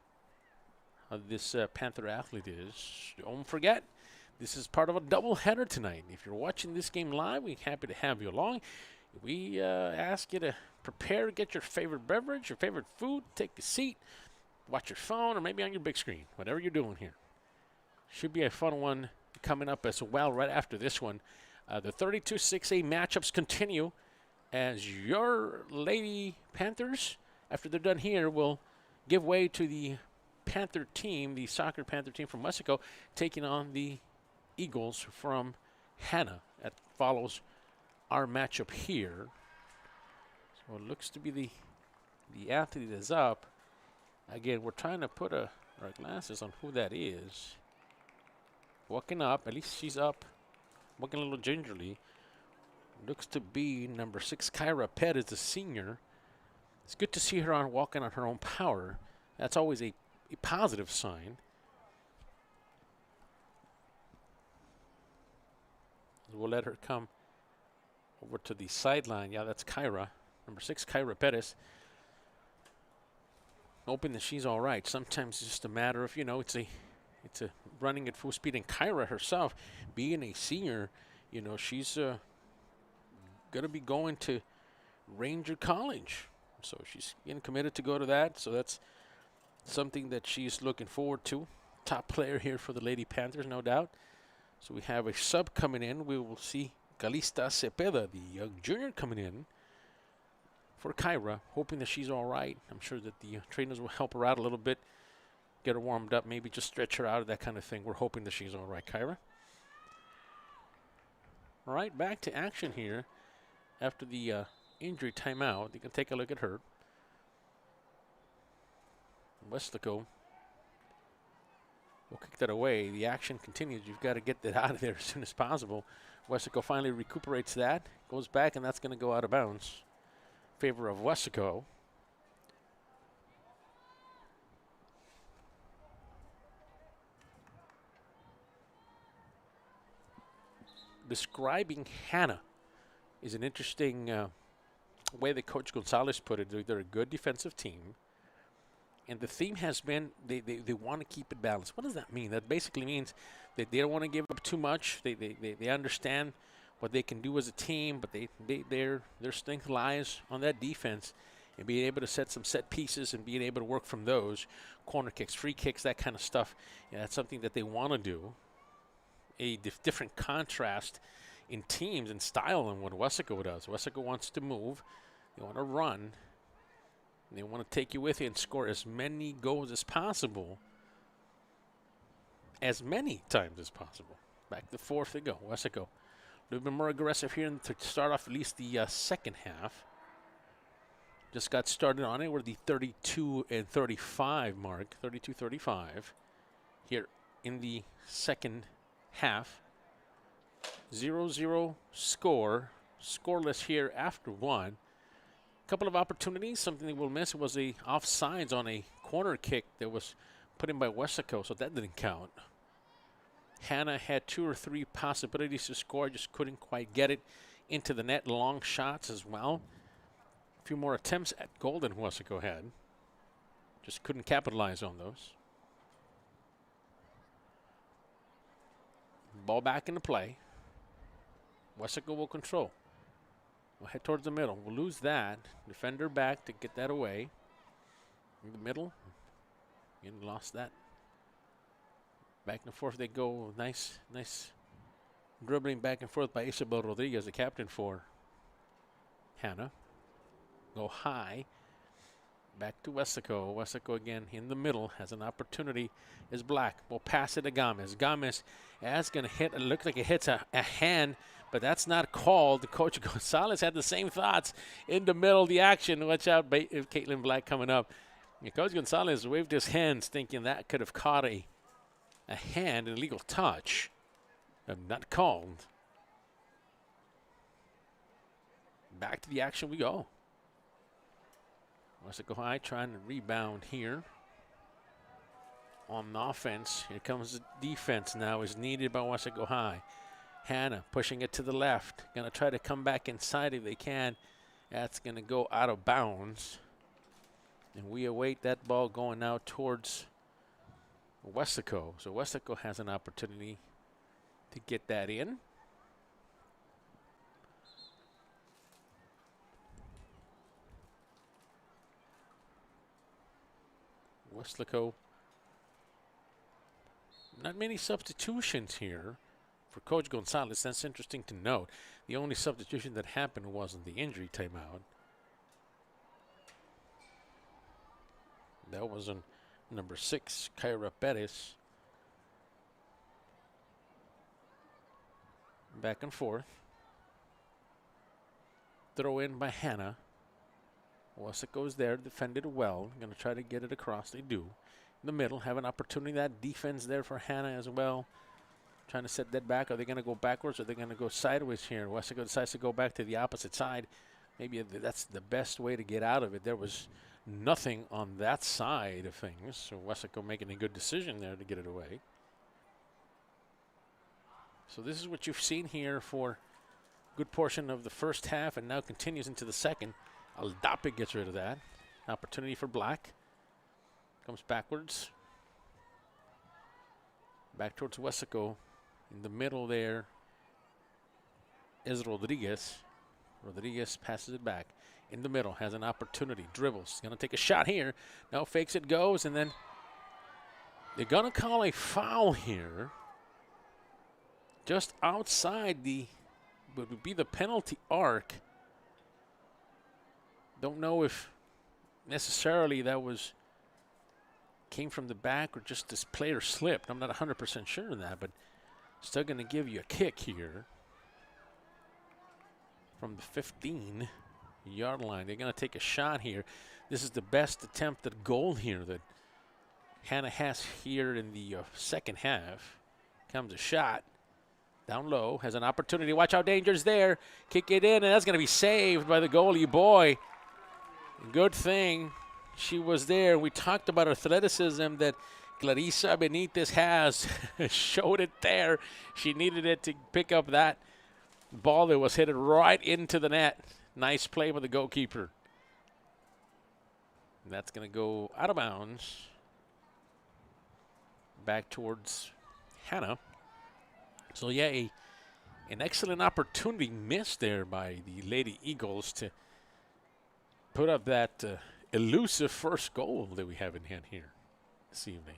how this Panther athlete is. Don't forget, this is part of a doubleheader tonight. If you're watching this game live, we're happy to have you along. We ask you to prepare, get your favorite beverage, your favorite food, take a seat, watch your phone, or maybe on your big screen, whatever you're doing here. Should be a fun one coming up as well right after this one. The 32 6A matchups continue as your Lady Panthers, after they're done here, will give way to the Panther team, the soccer Panther team from Weslaco, taking on the Eagles from Hanna. That follows our matchup here. So it looks to be the athlete is up. Again, we're trying to put our glasses on who that is. Walking up, at least she's up, walking a little gingerly. Looks to be number 6, Kyra Perez, the senior. It's good to see her walking on her own power. That's always a positive sign. We'll let her come over to the sideline. Yeah, that's Kyra. Number 6, Kyra Perez. Hoping that she's all right. Sometimes it's just a matter of, you know, it's a running at full speed. And Kyra herself, being a senior, you know, she's going to be going to Ranger College. So she's getting committed to go to that. So that's something that she's looking forward to. Top player here for the Lady Panthers, no doubt. So we have a sub coming in. We will see Calista Cepeda, the young junior, coming in for Kyra, hoping that she's all right. I'm sure that the trainers will help her out a little bit, get her warmed up, maybe just stretch her out, that kind of thing. We're hoping that she's all right, Kyra. All right, back to action here after the injury timeout. You can take a look at her. Weslaco will kick that away. The action continues. You've got to get that out of there as soon as possible. Weslaco finally recuperates that, goes back, and that's going to go out of bounds in favor of Weslaco. Describing Hanna is an interesting way that Coach Gonzalez put it. They're a good defensive team. And the theme has been they want to keep it balanced. What does that mean? That basically means that they don't want to give up too much. They understand what they can do as a team, but their strength lies on that defense and being able to set some set pieces and being able to work from those. Corner kicks, free kicks, that kind of stuff. Yeah, that's something that they want to do. A different contrast in teams and style than what Weslaco does. Weslaco wants to move. They want to run. They want to take you with you and score as many goals as possible. As many times as possible. Back to fourth they go. Weslaco a little bit more aggressive here to start off at least the second half. Just got started on it. We're the 32 and 35 mark. 32-35 here in the second half. 0-0 score. Scoreless here after one. Couple of opportunities. Something they will miss was a offsides on a corner kick that was put in by Weslaco, so that didn't count. Hanna had 2 or 3 possibilities to score, just couldn't quite get it into the net. Long shots as well. A few more attempts at goal than Weslaco had. Just couldn't capitalize on those. Ball back into play. Weslaco will control. We'll head towards the middle. We'll lose that. Defender back to get that away. In the middle. Again, lost that. Back and forth they go. Nice dribbling back and forth by Isabel Rodriguez, the captain for Hanna. Go high. Back to Weslaco. Weslaco again in the middle. Has an opportunity. Is Black. Will pass it to Gomez. Gomez is going to hit. It looks like it hits a hand. But that's not called. Coach Gonzalez had the same thoughts in the middle of the action. Watch out, Caitlin Black coming up. And Coach Gonzalez waved his hands thinking that could have caught a hand, an illegal touch. Not called. Back to the action we go. Weslaco High trying to rebound here. On offense, here comes the defense now is needed by Weslaco High. Hanna pushing it to the left. Going to try to come back inside if they can. That's going to go out of bounds. And we await that ball going out towards Weslaco. So Weslaco has an opportunity to get that in. Weslaco. Not many substitutions here for Coach Gonzalez. That's interesting to note. The only substitution that happened was in the injury timeout. That was on number 6, Kyra Perez. Back and forth. Throw in by Hanna. Weslaco's there, defended well. Going to try to get it across. They do. In the middle, have an opportunity. That defense there for Hanna as well. Trying to set that back. Are they going to go backwards or are they going to go sideways here? Weslaco decides to go back to the opposite side. Maybe that's the best way to get out of it. There was nothing on that side of things. So Weslaco making a good decision there to get it away. So this is what you've seen here for a good portion of the first half and now continues into the second. Aldape gets rid of that. Opportunity for Black. Comes backwards. Back towards Weslaco. In the middle there is Rodriguez. Rodriguez passes it back. In the middle, has an opportunity. Dribbles. Going to take a shot here. Now fakes it, goes, and then they're going to call a foul here. Just outside the, would be the penalty arc. Don't know if necessarily that came from the back or just this player slipped. I'm not 100% sure of that, but still going to give you a kick here. from the 15-yard line. They're going to take a shot here. This is the best attempt at goal here that Hanna has here in the second half. Comes a shot. Down low. Has an opportunity. Watch out. Danger's there. Kick it in, and that's going to be saved by the goalie. Boy, good thing she was there. We talked about athleticism that Clarissa Benitez has. Showed it there. She needed it to pick up that ball that was headed right into the net. Nice play by the goalkeeper. And that's going to go out of bounds. Back towards Hanna. So, yeah, an excellent opportunity missed there by the Lady Eagles to put up that elusive first goal that we have in hand here this evening.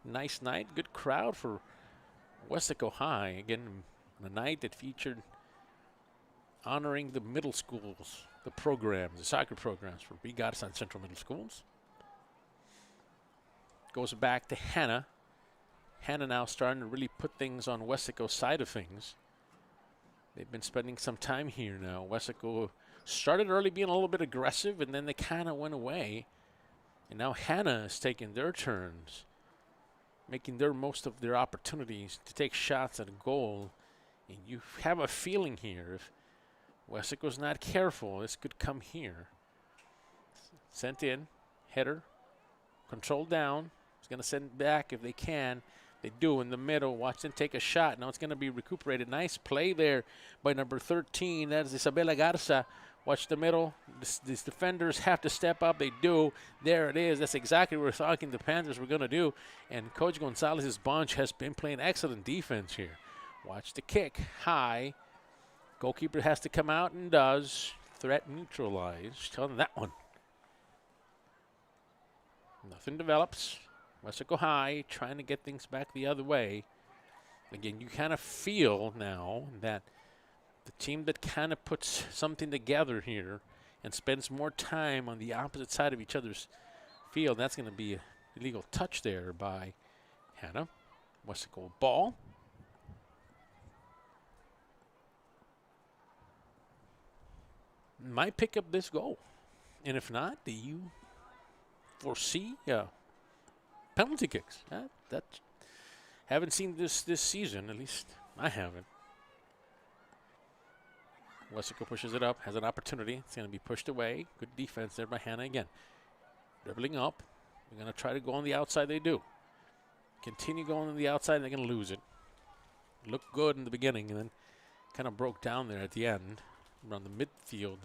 Nice night, good crowd for Weslaco High. Again, a night that featured honoring the middle schools, the programs, the soccer programs for Big Garza Central Middle Schools. Goes back to Hanna. Hanna now starting to really put things on Weslaco's side of things. They've been spending some time here now. Weslaco started early being a little bit aggressive, and then they kind of went away. And now Hanna is taking their turns, making their most of their opportunities to take shots at a goal. And you have a feeling here, if Weslaco's not careful, this could come here. Sent in, header, controlled down. It's going to send it back if they can. They do in the middle. Watch them take a shot. Now it's going to be recuperated. Nice play there by number 13. That is Isabela Garza. Watch the middle. These defenders have to step up. They do. There it is. That's exactly what we're talking the Panthers were going to do. And Coach Gonzalez's bunch has been playing excellent defense here. Watch the kick. High. Goalkeeper has to come out and does. Threat neutralized on that one. Nothing develops. Weslaco High trying to get things back the other way. Again, you kind of feel now that the team that kind of puts something together here and spends more time on the opposite side of each other's field, that's going to be an illegal touch there by Hanna. Weslaco ball. Might pick up this goal. And if not, do you foresee penalty kicks? That haven't seen this season, at least I haven't. Weslaco pushes it up, has an opportunity. It's going to be pushed away. Good defense there by Hanna again. Dribbling up. They're going to try to go on the outside. They do. Continue going on the outside, and they're going to lose it. Looked good in the beginning, and then kind of broke down there at the end around the midfield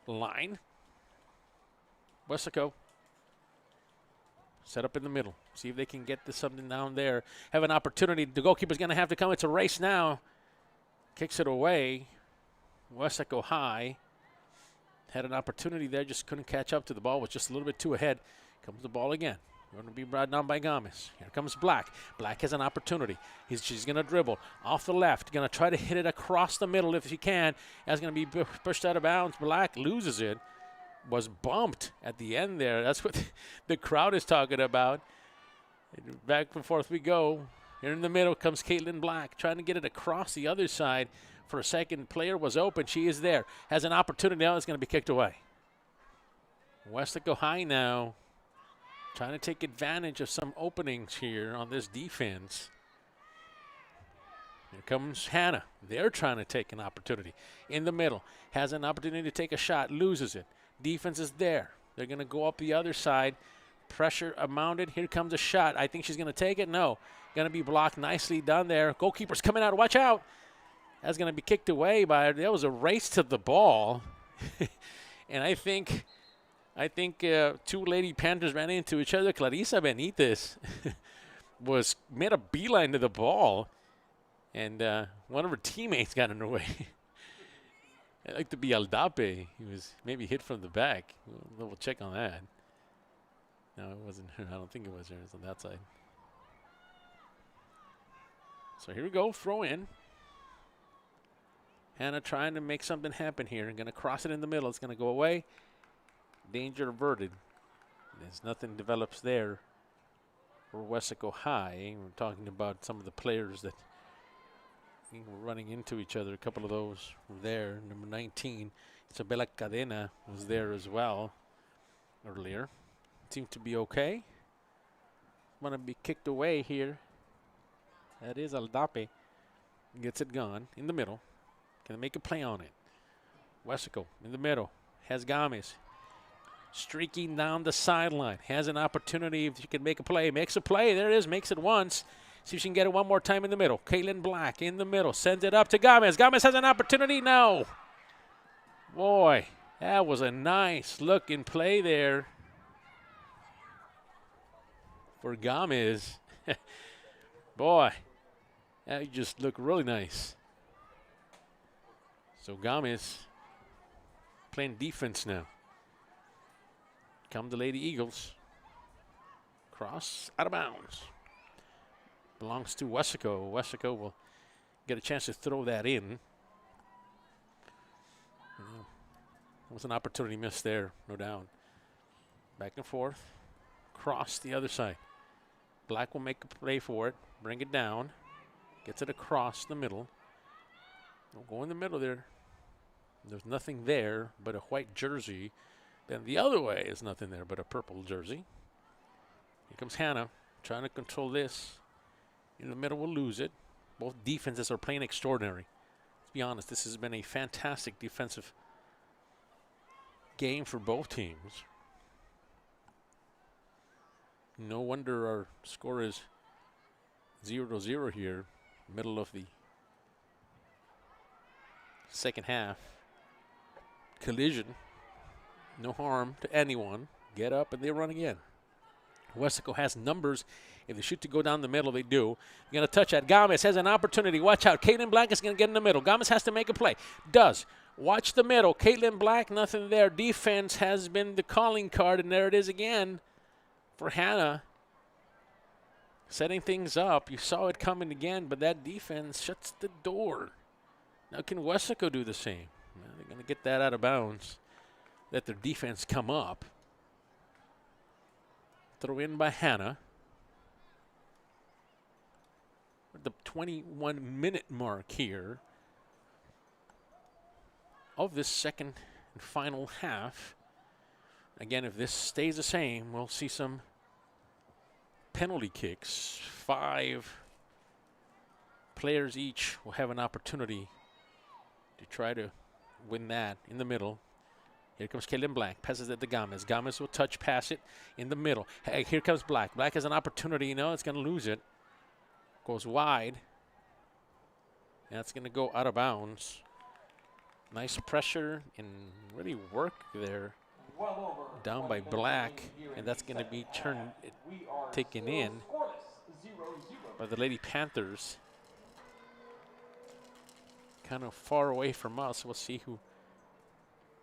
line. Weslaco set up in the middle. See if they can get to something down there. Have an opportunity. The goalkeeper's going to have to come. It's a race now. Kicks it away. Weslaco High had an opportunity there, just couldn't catch up to the ball, was just a little bit too ahead. Comes the ball again. Going to be brought down by Gomez. Here comes Black. Black has an opportunity. She's going to dribble off the left. Going to try to hit it across the middle if she can. That's going to be pushed out of bounds. Black loses it. Was bumped at the end there. That's what the crowd is talking about. Back and forth we go. Here in the middle comes Caitlin Black trying to get it across the other side for a second. Player was open. She is there. Has an opportunity. Now it's going to be kicked away. Weslaco High now trying to take advantage of some openings here on this defense. Here comes Hanna. They're trying to take an opportunity. In the middle. Has an opportunity to take a shot. Loses it. Defense is there. They're going to go up the other side. Pressure mounted. Here comes a shot. I think she's going to take it. No. Going to be blocked. Nicely done there. Goalkeeper's coming out. Watch out. That's going to be kicked away by her. There was a race to the ball. And I think two Lady Panthers ran into each other. Clarissa Benitez made a beeline to the ball. And one of her teammates got in her way. I'd like to be Aldape. He was maybe hit from the back. We'll check on that. No, it wasn't her. I don't think it was her. It's on that side. So here we go. Throw in. Hanna trying to make something happen here. Going to cross it in the middle. It's going to go away. Danger averted. There's nothing develops there. for Weslaco High. We're talking about some of the players that were running into each other. A couple of those were there. Number 19, Isabella Cadena, was there as well earlier. Seemed to be okay. Want to be kicked away here. That is Aldape. Gets it gone in the middle. Can they make a play on it? Weslaco in the middle. Has Gomez streaking down the sideline. Has an opportunity if she can make a play. Makes a play. There it is. Makes it once. See if she can get it one more time in the middle. Caitlin Black in the middle. Sends it up to Gomez. Gomez has an opportunity. No. Boy, that was a nice looking play there for Gomez. Boy, that just looked really nice. So Gomez playing defense now. Come the Lady Eagles. Cross out of bounds. Belongs to Weslaco. Weslaco will get a chance to throw that in. Was an opportunity missed there, no doubt. Back and forth. Cross the other side. Black will make a play for it. Bring it down. Gets it across the middle. Don't go in the middle there. There's nothing there but a white jersey. Then the other way is nothing there but a purple jersey. Here comes Hanna trying to control this. In the middle will lose it. Both defenses are playing extraordinary. Let's be honest, this has been a fantastic defensive game for both teams. No wonder our score is 0-0 here, middle of the second half. Collision. No harm to anyone. Get up and they run again. Weslaco has numbers. If they shoot to go down the middle, they do. You're going to touch that. Gomez has an opportunity. Watch out. Caitlin Black is going to get in the middle. Gomez has to make a play. Does. Watch the middle. Caitlin Black, nothing there. Defense has been the calling card, and there it is again for Hanna. Setting things up. You saw it coming again, but that defense shuts the door. Now can Weslaco do the same? Well, they're going to get that out of bounds. Let their defense come up. Throw in by Hanna. At the 21-minute mark here of this second and final half. Again, if this stays the same, we'll see some penalty kicks. 5 players each will have an opportunity to try to win that in the middle. Here comes Caitlin Black. Passes it to Gomez. Gomez will touch, pass it in the middle. Hey, here comes Black. Black has an opportunity. No, it's going to lose it. Goes wide. That's going to go out of bounds. Nice pressure and really work there. Down by Black. And that's going to be taken in by the Lady Panthers. Kind of far away from us. We'll see who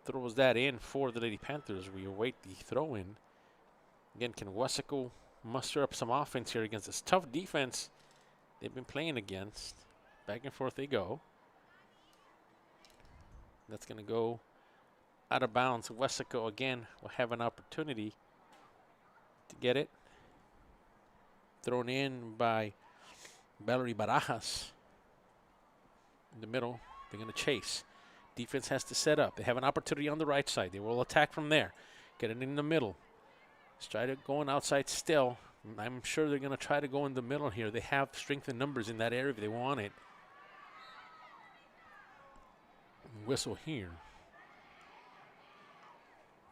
throws that in for the Lady Panthers. We await the throw in. Again, can Weslaco muster up some offense here against this tough defense they've been playing against? Back and forth they go. That's going to go out of bounds. Weslaco again will have an opportunity to get it. Thrown in by Valerie Barajas. In the middle, they're going to chase. Defense has to set up. They have an opportunity on the right side. They will attack from there. Get it in the middle. Let's try to go on outside still. I'm sure they're going to try to go in the middle here. They have strength and numbers in that area if they want it. Whistle here.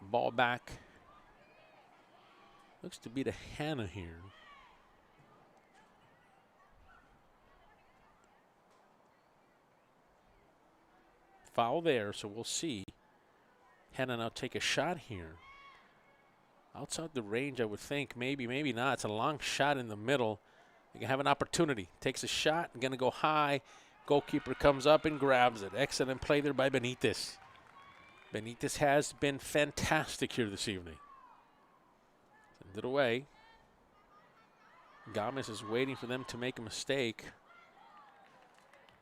Ball back. Looks to be to Hanna here. Foul there, so we'll see. Hanna now take a shot here. Outside the range, I would think. Maybe, maybe not. It's a long shot in the middle. They can have an opportunity. Takes a shot. Going to go high. Goalkeeper comes up and grabs it. Excellent play there by Benitez. Benitez has been fantastic here this evening. Sends it away. Gomez is waiting for them to make a mistake.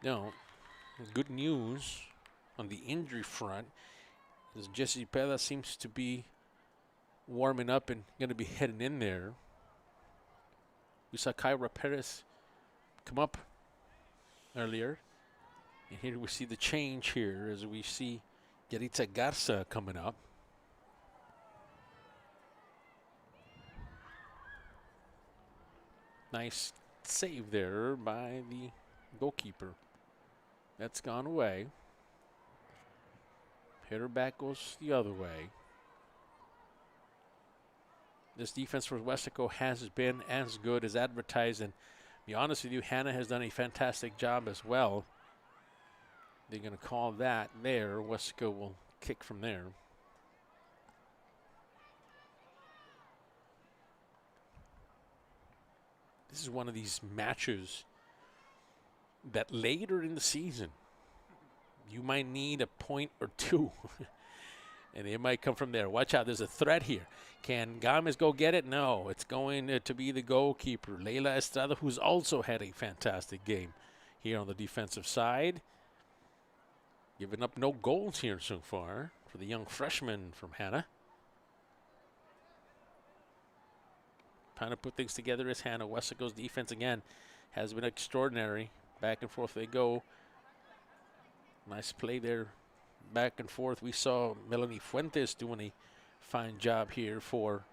No. Good news on the injury front as Jesse Pella seems to be warming up and going to be heading in there. We saw Kyra Perez come up earlier. And here we see the change here as we see Yaritza Garza coming up. Nice save there by the goalkeeper. That's gone away. Hitter back goes the other way. This defense for Weslaco has been as good as advertised, and to be honest with you, Hanna has done a fantastic job as well. They're going to call that there. Weslaco will kick from there. This is one of these matches that later in the season, you might need a point or two. And it might come from there. Watch out, there's a threat here. Can Gomez go get it? No, it's going to be the goalkeeper, Leila Estrada, who's also had a fantastic game here on the defensive side. Giving up no goals here so far for the young freshman from Hanna. Trying to put things together is Hanna. Weslaco's defense again has been extraordinary. Back and forth they go. Nice play there. Back and forth. We saw Melanie Fuentes doing a fine job here for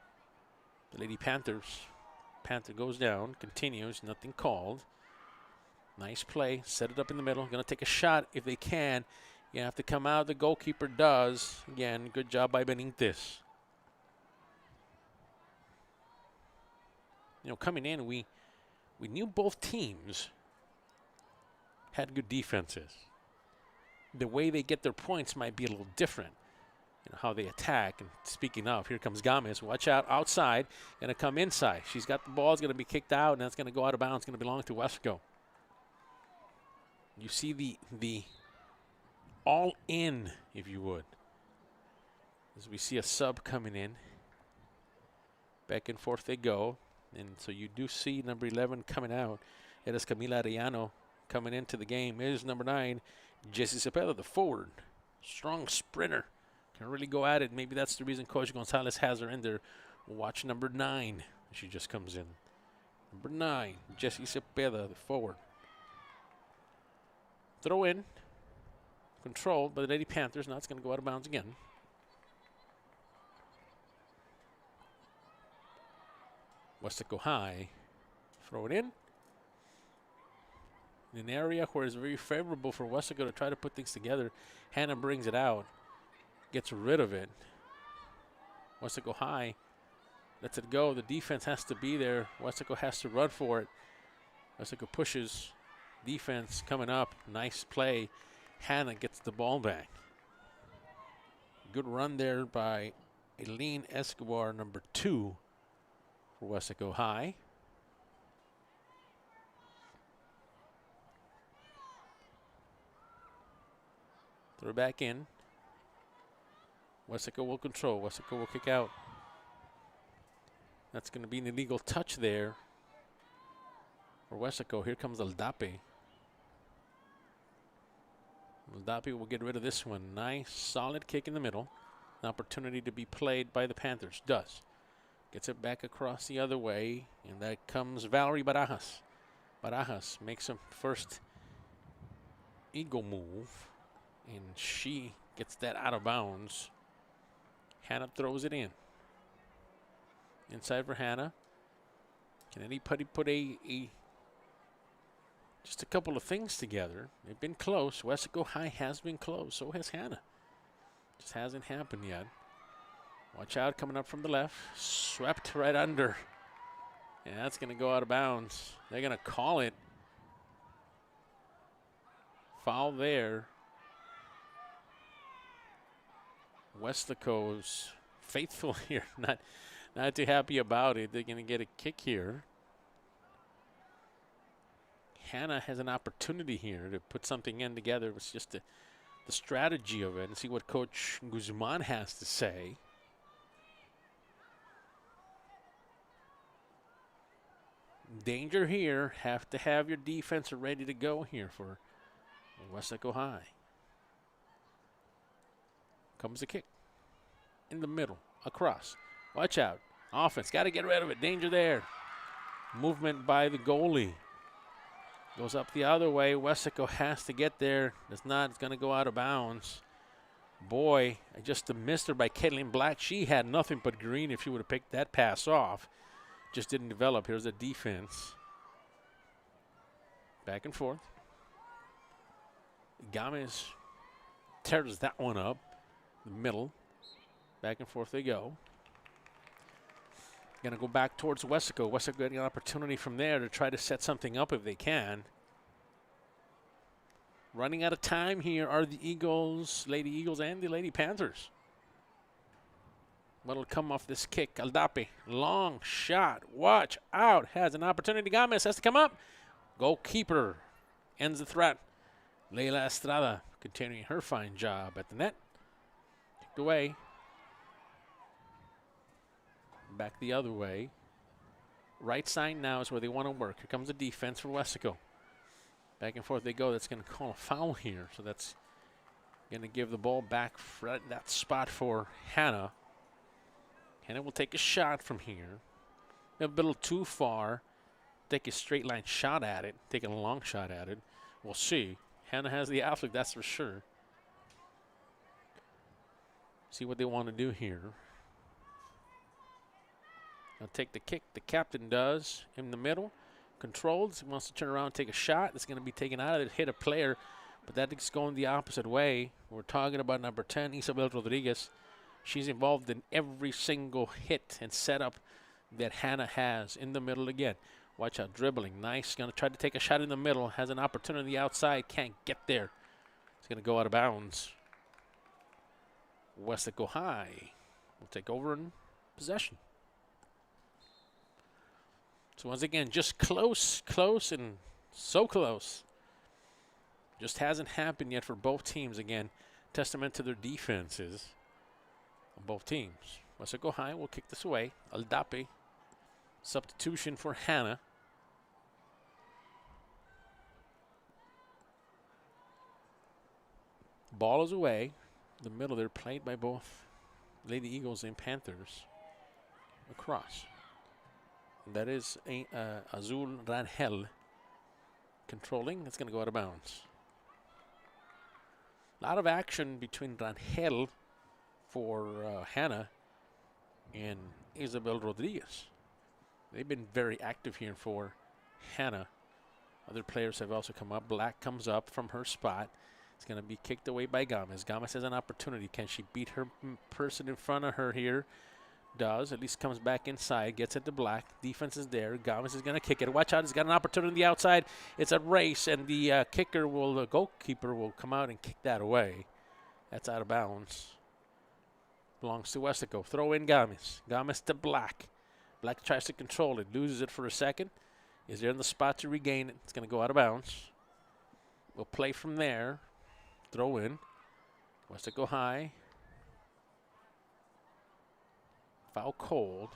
the Lady Panthers. Panther goes down, continues, nothing called. Nice play. Set it up in the middle. Going to take a shot if they can. You have to come out. The goalkeeper does. Again, good job by Benitez. You know, coming in, we knew both teams had good defenses. The way they get their points might be a little different. You know, how they attack. And speaking of, here comes Gomez. Watch out outside. Going to come inside. She's got the ball. It's going to be kicked out, and that's going to go out of bounds. It's going to belong to Weslaco. You see the all in, if you would. As we see a sub coming in. Back and forth they go. And so you do see number 11 coming out. It is Camila Arellano coming into the game. It is number 9, Jessie Cepeda, the forward. Strong sprinter. Can really go at it. Maybe that's the reason Coach Gonzalez has her in there. Watch number 9. She just comes in. Number 9, Jessie Cepeda, the forward. Throw in. Controlled by the Lady Panthers. Now it's going to go out of bounds again. Weslaco High. Throw it in an area where it's very favorable for Weslaco to try to put things together. Hanna brings it out. Gets rid of it. Weslaco High lets it go. The defense has to be there. Weslaco has to run for it. Weslaco pushes. Defense coming up. Nice play. Hanna gets the ball back. Good run there by Eileen Escobar, number 2 for Weslaco High. Throw back in. Weslaco will control. Weslaco will kick out. That's going to be an illegal touch there for Weslaco. Here comes Aldape. Aldape will get rid of this one. Nice, solid kick in the middle. An opportunity to be played by the Panthers. Does. Gets it back across the other way. And that comes Valerie Barajas. Barajas makes a first eagle move. And she gets that out of bounds. Hanna throws it in. Inside for Hanna. Can anybody put just a couple of things together? They've been close. Weslaco High has been close. So has Hanna. Just hasn't happened yet. Watch out, coming up from the left. Swept right under. And that's going to go out of bounds. They're going to call it. Foul there. Weslaco's faithful here. Not too happy about it. They're going to get a kick here. Hanna has an opportunity here to put something in together. It's just the strategy of it, and see what Coach Guzman has to say. Danger here. Have to have your defense ready to go here for Weslaco High. Comes the kick. In the middle. Across. Watch out. Offense. Got to get rid of it. Danger there. Movement by the goalie. Goes up the other way. Weslaco has to get there. It's not. It's going to go out of bounds. Boy, just missed her by Caitlin Black. She had nothing but green if she would have picked that pass off. Just didn't develop. Here's the defense. Back and forth. Gomez tears that one up. The middle. Back and forth they go. Going to go back towards Weslaco. Weslaco getting an opportunity from there to try to set something up if they can. Running out of time here are the Eagles, Lady Eagles, and the Lady Panthers. What'll come off this kick? Aldape, long shot. Watch out. Has an opportunity. Gomez has to come up. Goalkeeper ends the threat. Leila Estrada continuing her fine job at the net. Kicked away. Back the other way. Right side now is where they want to work. Here comes the defense for Weslaco. Back and forth they go. That's going to call a foul here. So that's going to give the ball back for that spot for Hanna. Hanna will take a shot from here. A little too far. Take a straight line shot at it. Taking a long shot at it. We'll see. Hanna has the athlete, that's for sure. See what they want to do here. They'll take the kick. The captain does in the middle. Controls. He wants to turn around and take a shot. It's going to be taken out of it. Hit a player. But that is going the opposite way. We're talking about number 10, Isabel Rodriguez. She's involved in every single hit and setup that Hanna has in the middle again. Watch out. Dribbling. Nice. Going to try to take a shot in the middle. Has an opportunity on the outside. Can't get there. It's going to go out of bounds. Weslaco High will take over in possession. So once again, just close, and so close. Just hasn't happened yet for both teams. Again, testament to their defenses on both teams. Weslaco High will kick this away. Aldape, substitution for Hanna. Ball is away. The middle there played by both Lady Eagles and Panthers. Across. That is Azul Rangel controlling. It's going to go out of bounds. A lot of action between Rangel for Hanna and Isabel Rodriguez. They've been very active here for Hanna. Other players have also come up. Black comes up from her spot. It's going to be kicked away by Gomez. Gomez has an opportunity. Can she beat her person in front of her here? Does. At least comes back inside. Gets it to Black. Defense is there. Gomez is going to kick it. Watch out. He's got an opportunity on the outside. It's a race, and the goalkeeper will come out and kick that away. That's out of bounds. Belongs to Weslaco. Throw in Gomez. Gomez to Black. Black tries to control it. Loses it for a second. Is there in the spot to regain it. It's going to go out of bounds. We'll play from there. Throw in. Weslaco High. Foul cold.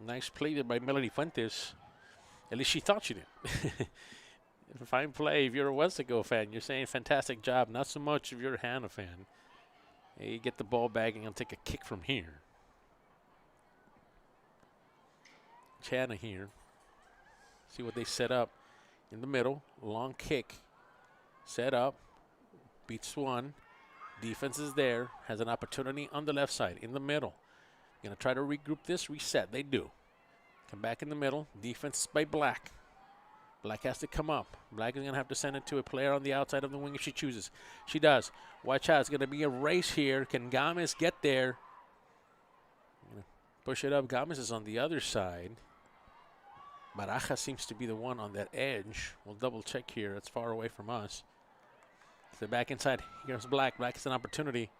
Nice play there by Melody Fuentes. At least she thought she did. Fine play. If you're a Weslaco fan, you're saying fantastic job. Not so much if you're a Hanna fan. Hey, you get the ball back and you'll take a kick from here. Hanna here. See what they set up in the middle. Long kick. Set up. Beats one. Defense is there. Has an opportunity on the left side. In the middle. Going to try to regroup this. Reset. They do. Come back in the middle. Defense by Black. Black has to come up. Black is going to have to send it to a player on the outside of the wing if she chooses. She does. Watch out. It's going to be a race here. Can Gomez get there? Push it up. Gomez is on the other side. Baraja seems to be the one on that edge. We'll double check here. It's far away from us. So back inside. Here's Black. Black is an opportunity.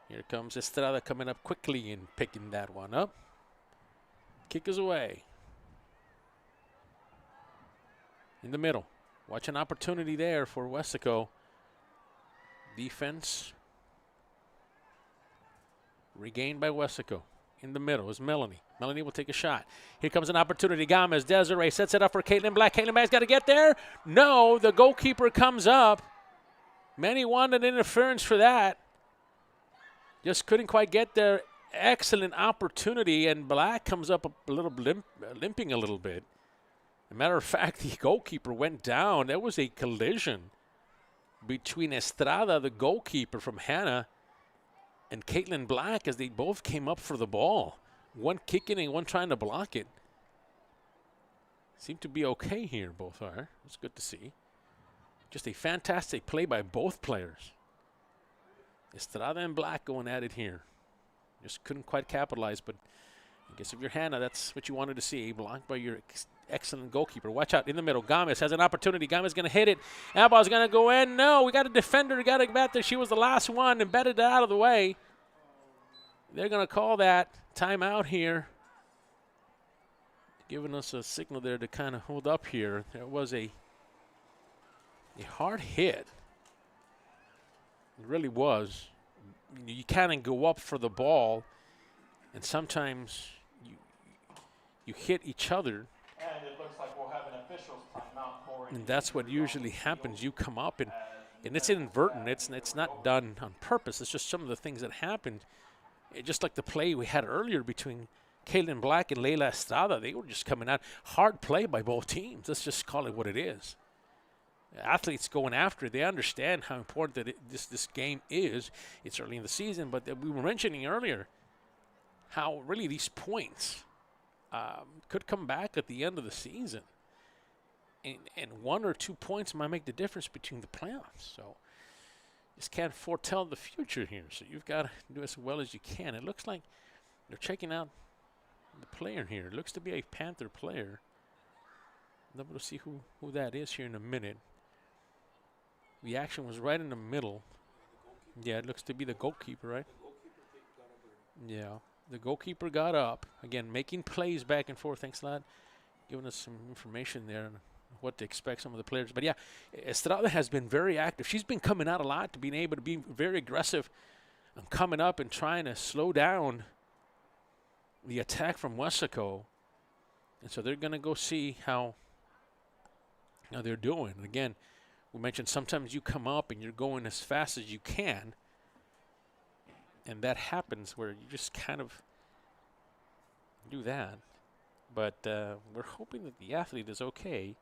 Here comes Estrada coming up quickly and picking that one up. Kick is away. In the middle. Watch an opportunity there for Weslaco. Defense. Regained by Weslaco. In the middle is Melanie. Melanie will take a shot. Here comes an opportunity. Gomez, Desiree sets it up for Caitlin Black. Caitlin Black's got to get there. No, the goalkeeper comes up. Many wanted interference for that. Just couldn't quite get there. excellent opportunity, and Black comes up a little limping a little bit. As a matter of fact, the goalkeeper went down. There was a collision between Estrada, the goalkeeper from Hanna, and Caitlin Black as they both came up for the ball. One kicking and one trying to block it. Seem to be okay here, both are. It's good to see. Just a fantastic play by both players. Estrada and Black going at it here. Just couldn't quite capitalize, but I guess if you're Hanna, that's what you wanted to see. Blocked by your excellent goalkeeper. Watch out in the middle. Gomez has an opportunity. Gomez going to hit it. That ball's going to go in. No, we got a defender. We got to get back there. She was the last one and batted it out of the way. They're going to call that timeout here. Giving us a signal there to kind of hold up here. There was a hard hit. It really was. You kind of go up for the ball, and sometimes you hit each other. And it looks like we'll have an official's timeout for it. And that's what usually happens. You come up, and it's inadvertent. It's not done on purpose. It's just some of the things that happened. Just like the play we had earlier between Caitlin Black and Leila Estrada. They were just coming out. Hard play by both teams. Let's just call it what it is. Athletes going after it. They understand how important that this game is. It's early in the season, but we were mentioning earlier how really these points could come back at the end of the season. And 1 or 2 points might make the difference between the playoffs. So just can't foretell the future here. So you've got to do as well as you can. It looks like they're checking out the player here. It looks to be a Panther player. We'll be able to see who that is here in a minute. The action was right in the middle. Yeah, it looks to be the goalkeeper, right? Yeah, the goalkeeper got up. Again, making plays back and forth. Thanks a lot. Giving us some information there on what to expect some of the players. But, yeah, Estrada has been very active. She's been coming out a lot, to being able to be very aggressive and coming up and trying to slow down the attack from Weslaco. And so they're going to go see how they're doing. And again, we mentioned sometimes you come up and you're going as fast as you can, and that happens where you just kind of do that. But we're hoping that the athlete is okay.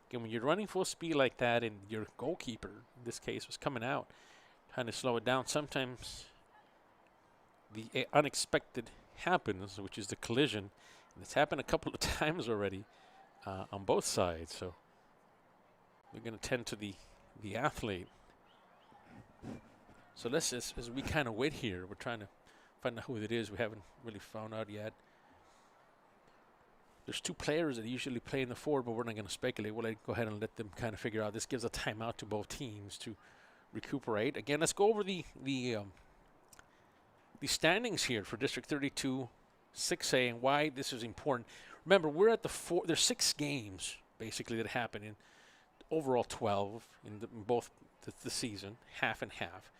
Again, when you're running full speed like that and your goalkeeper, in this case, was coming out, trying to slow it down, sometimes the unexpected happens, which is the collision. And it's happened a couple of times already on both sides. So we're going to tend to the athlete. So let's just, as we kind of wait here, we're trying to find out who it is. We haven't really found out yet. There's 2 players that usually play in the forward, but we're not going to speculate. We'll go ahead and let them kind of figure out. This gives a timeout to both teams to recuperate. Again, let's go over the standings here for District 32 6A and why this is important. Remember, we're at there's 6 games basically that happen in overall 12 in both the season, half and half.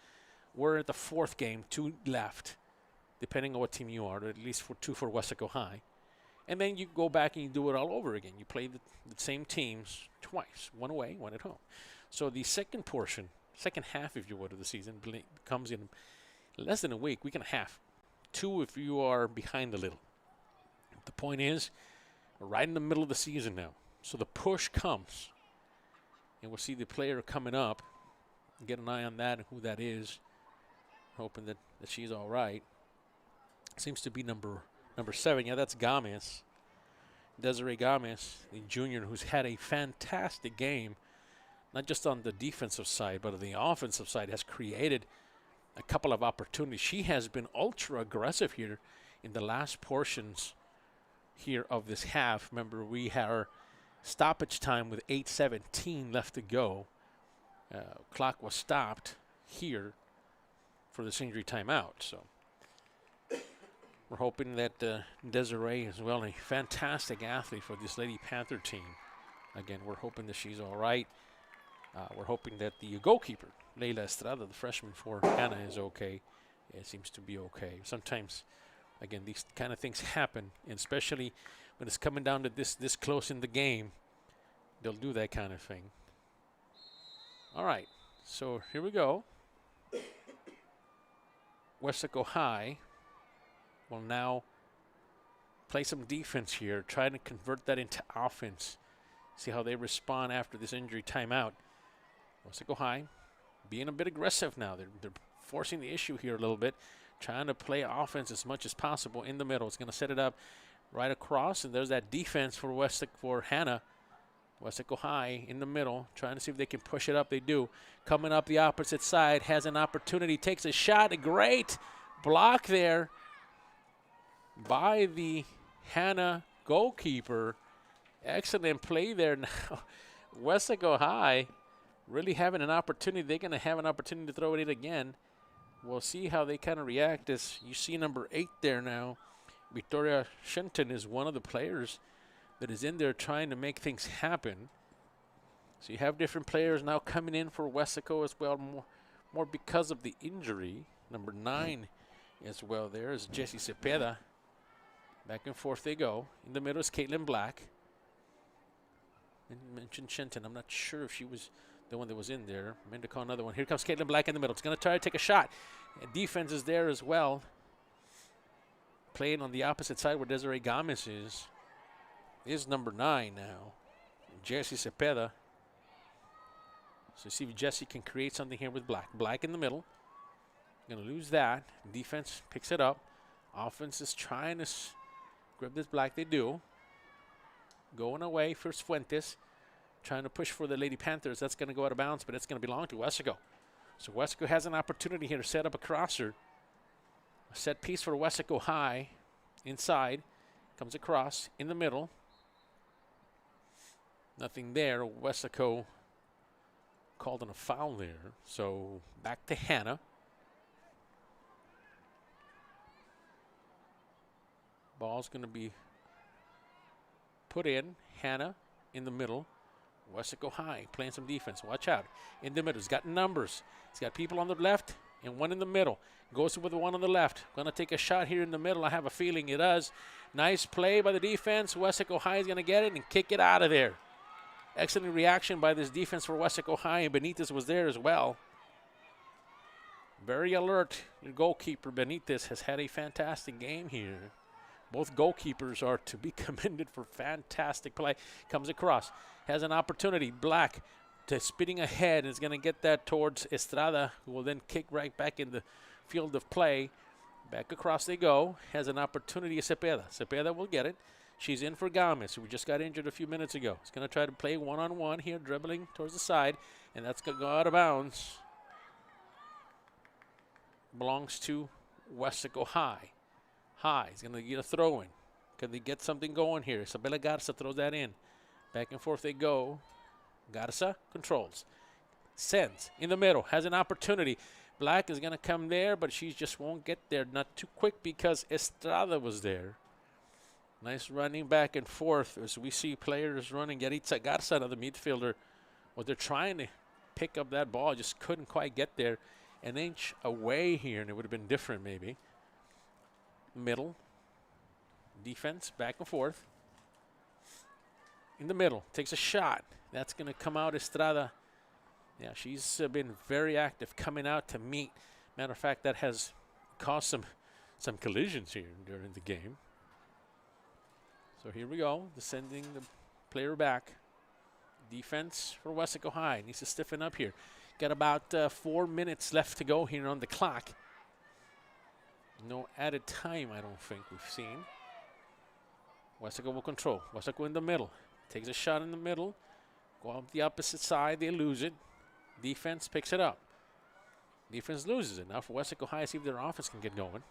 We're at the 4th game, 2 left, depending on what team you are, at least 2 for Weslaco High. And then you go back and you do it all over again. You play the same teams twice, 1 away, 1 at home. So the second portion, second half, if you would, of the season comes in less than a week and a half. 2 if you are behind a little. The point is, we're right in the middle of the season now. So the push comes. And we'll see the player coming up. Get an eye on that and who that is. Hoping that she's all right. Seems to be number 7. Yeah, that's Gomez. Desiree Gomez, the junior, who's had a fantastic game. Not just on the defensive side, but on the offensive side. Has created a couple of opportunities. She has been ultra aggressive here in the last portions here of this half. Remember, we had our stoppage time with 8:17 left to go. Clock was stopped here for this injury timeout. So we're hoping that Desiree is, well, a fantastic athlete for this Lady Panther team. Again, we're hoping that she's all right. We're hoping that the goalkeeper, Leila Estrada, the freshman for Hanna, is okay. It seems to be okay. Sometimes, again, these kind of things happen, and especially when it's coming down to this close in the game, they'll do that kind of thing. All right, so here we go. Weslaco High will now play some defense here, trying to convert that into offense. See how they respond after this injury timeout. Weslaco High being a bit aggressive now. They're forcing the issue here a little bit, trying to play offense as much as possible in the middle. It's going to set it up right across, and there's that defense for Hanna. Weslaco High in the middle, trying to see if they can push it up. They do. Coming up the opposite side, has an opportunity, takes a shot. A great block there by the Hanna goalkeeper. Excellent play there now. Weslaco High really having an opportunity. They're going to have an opportunity to throw it in again. We'll see how they kind of react. As you see number 8 there now, Victoria Shenton is one of the players that is in there trying to make things happen. So you have different players now coming in for Weslaco as well, more because of the injury. Number 9 as well there is Jessie Cepeda. Back and forth they go. In the middle is Caitlin Black. I mentioned Shenton. I'm not sure if she was the one that was in there. I meant to call another one. Here comes Caitlin Black in the middle. It's going to try to take a shot. And defense is there as well. Playing on the opposite side where Desiree Gomez is number 9 now. Jessie Cepeda. So see if Jessie can create something here with Black. Black in the middle. Going to lose that. Defense picks it up. Offense is trying to grab this Black. They do. Going away for Fuentes. Trying to push for the Lady Panthers. That's going to go out of bounds, but it's going to belong to Weslaco. So Weslaco has an opportunity here to set up a crosser. A set piece for Weslaco High. Inside. Comes across. In the middle. Nothing there. Weslaco called on a foul there. So back to Hanna. Ball's going to be put in. Hanna in the middle. Weslaco High playing some defense. Watch out. In the middle. He's got numbers. He's got people on the left and one in the middle. Goes with the one on the left. Going to take a shot here in the middle. I have a feeling it does. Nice play by the defense. Weslaco High is going to get it and kick it out of there. Excellent reaction by this defense for Weslaco High, and Benitez was there as well. Very alert. Your goalkeeper, Benitez, has had a fantastic game here. Both goalkeepers are to be commended for fantastic play. Comes across. Has an opportunity. Black to spinning ahead. Is going to get that towards Estrada, who will then kick right back in the field of play. Back across they go. Has an opportunity. Cepeda. Cepeda will get it. She's in for Gomez, who just got injured a few minutes ago. He's going to try to play one-on-one here, dribbling towards the side, and that's going to go out of bounds. Belongs to Weslaco High. High. He's going to get a throw-in. Can they get something going here? Isabella Garza throws that in. Back and forth they go. Garza controls. Sends in the middle. Has an opportunity. Black is going to come there, but she just won't get there. Not too quick because Estrada was there. Nice running back and forth as we see players running. Yaritza Garza, another midfielder. Well, they're trying to pick up that ball. Just couldn't quite get there. An inch away here, and it would have been different maybe. Middle. Defense, back and forth. In the middle. Takes a shot. That's going to come out Estrada. Yeah, she's been very active coming out to meet. Matter of fact, that has caused some collisions here during the game. So here we go, sending the player back. Defense for Weslaco High. Needs to stiffen up here. Got about 4 minutes left to go here on the clock. No added time, I don't think we've seen. Weslaco will control. Weslaco in the middle. Takes a shot in the middle. Go up the opposite side. They lose it. Defense picks it up. Defense loses it. Now for Weslaco High, see if their offense can get going.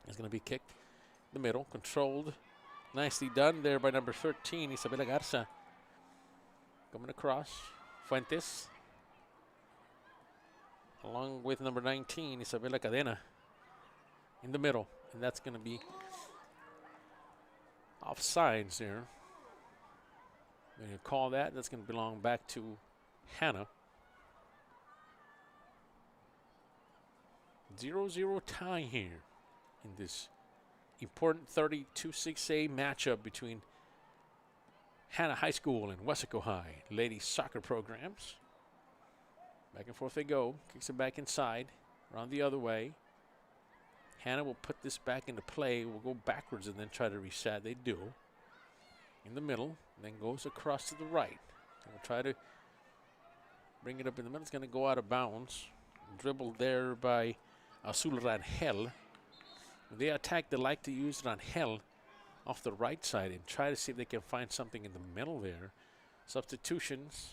It's going to be kicked in the middle. Controlled. Nicely done there by number 13, Isabella Garza. Coming across. Fuentes. Along with number 19, Isabella Cadena. In the middle. And that's going to be offsides there. When you call that, that's going to belong back to Hanna. 0-0 tie here in this important 32-6A matchup between Hanna High School and Weslaco High ladies soccer programs. Back and forth they go. Kicks it back inside. Around the other way. Hanna will put this back into play. We'll go backwards and then try to reset. They do. In the middle, then goes across to the right. And we'll try to bring it up in the middle. It's going to go out of bounds. Dribbled there by Azul Rangel. When they attack, they like to use Rangel off the right side and try to see if they can find something in the middle there. Substitutions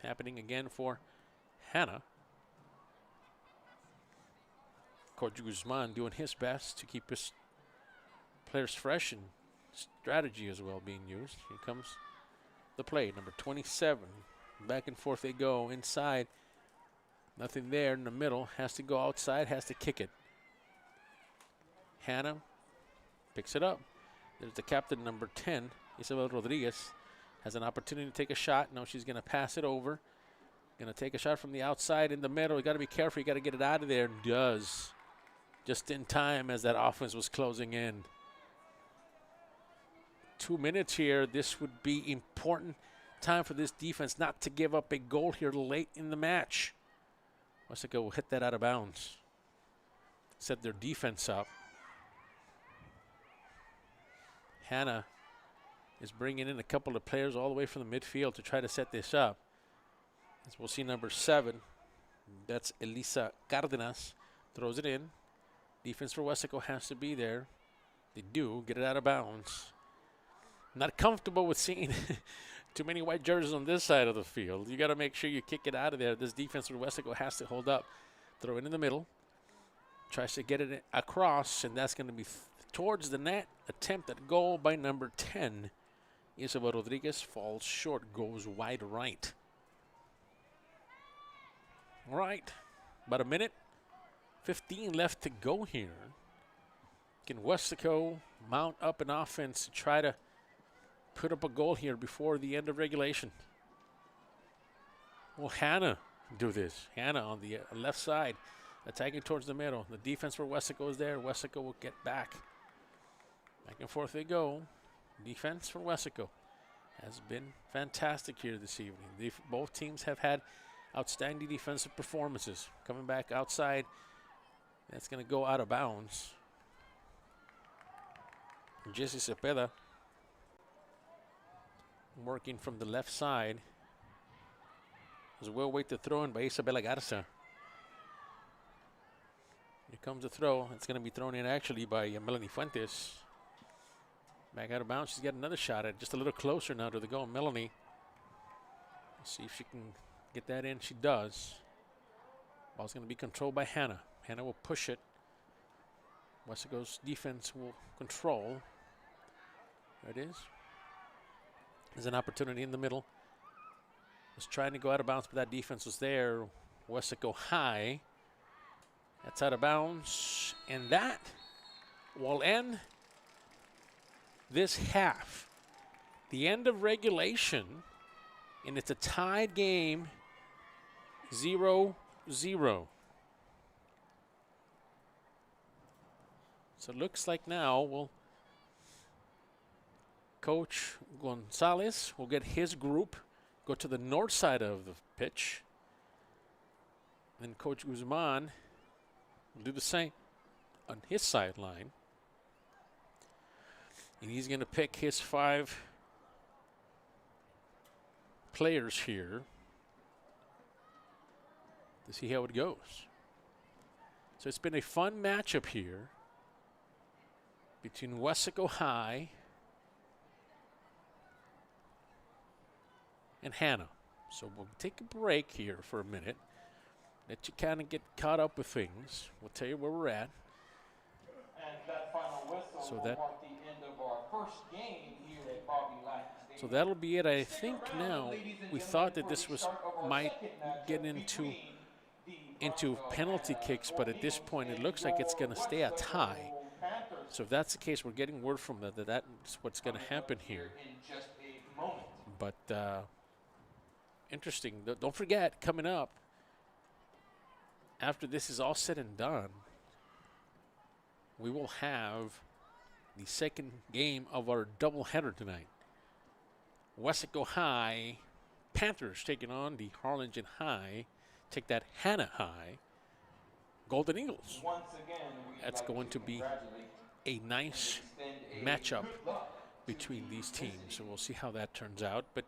happening again for Hanna. Coach Guzman doing his best to keep his players fresh, and strategy as well being used. Here comes the play, number 27. Back and forth they go inside. Nothing there in the middle. Has to go outside, has to kick it. Hanna picks it up. There's the captain, number 10, Isabel Rodriguez, has an opportunity to take a shot. Now she's going to pass it over. Going to take a shot from the outside in the middle. You got to be careful. You got to get it out of there. And does. Just in time as that offense was closing in. 2 minutes here. This would be important time for this defense not to give up a goal here late in the match. Weslaco will hit that out of bounds. Set their defense up. Hanna is bringing in a couple of players all the way from the midfield to try to set this up. As we'll see, number 7, that's Elisa Cardenas, throws it in. Defense for Weslaco has to be there. They do get it out of bounds. Not comfortable with seeing too many white jerseys on this side of the field. You got to make sure you kick it out of there. This defense for Weslaco has to hold up. Throw it in the middle. Tries to get it across, and that's going to be towards the net. Attempt at goal by number 10. Isabel Rodriguez falls short, goes wide right. All right, about a minute 15 left to go here. Can Weslaco mount up an offense to try to put up a goal here before the end of regulation? Will Hanna do this? Hanna on the left side, attacking towards the middle. The defense for Weslaco is there. Weslaco will get back. Back and forth they go. Defense for Weslaco has been fantastic here this evening. Both teams have had outstanding defensive performances. Coming back outside, that's going to go out of bounds. Jesse Cepeda working from the left side. There's a well wait to throw in by Isabela Garza. Here comes the throw. It's going to be thrown in actually by Melanie Fuentes. Back out of bounds. She's got another shot at just a little closer now to the goal. Melanie. Let's see if she can get that in. She does. Ball's going to be controlled by Hanna. Hanna will push it. Weslaco's defense will control. There it is. There's an opportunity in the middle. Was trying to go out of bounds, but that defense was there. Weslaco high. That's out of bounds. And that will end this half. The end of regulation. And it's a tied game, 0-0. So it looks like now Coach Gonzalez will get his group, go to the north side of the pitch. Then Coach Guzman will do the same on his sideline. And he's going to pick his 5 players here to see how it goes. So it's been a fun matchup here between Weslaco High and Hanna. So we'll take a break here for a minute, let you kind of get caught up with things. We'll tell you where we're at. And that final whistle will mark the end of our first game here at Bobby Lack Stadium. So that'll be it. I think now we thought that this might get into penalty kicks, but at this point it looks like it's going to stay a tie. So if that's the case, we're getting word from that's what's going to happen here. But interesting. Don't forget, coming up, after this is all said and done, we will have the second game of our doubleheader tonight. Weslaco High Panthers taking on the Harlingen High. Take that Hanna High. Golden Eagles. Once again, That's going to be a nice matchup between these teams. So we'll see how that turns out. But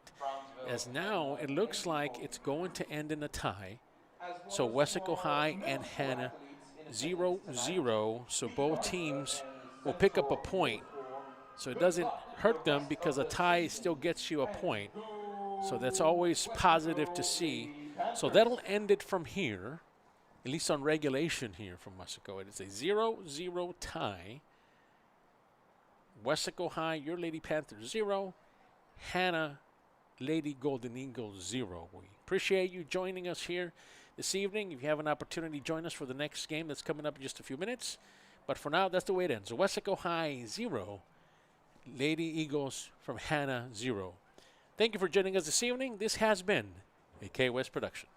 as now, it looks like it's going to end in a tie. So Weslaco High and Hanna 0-0. So both teams will pick up a point. So it doesn't hurt them because a tie still gets you a point. So that's always positive to see. So that'll end it from here, at least on regulation here from Weslaco. It is a 0-0 tie. Weslaco High, your Lady Panthers 0. Hanna, Lady Golden Eagles 0. We appreciate you joining us here this evening. If you have an opportunity, join us for the next game that's coming up in just a few minutes. But for now, that's the way it ends. Weslaco High 0. Lady Eagles from Hanna 0. Thank you for joining us this evening. This has been a KWES production.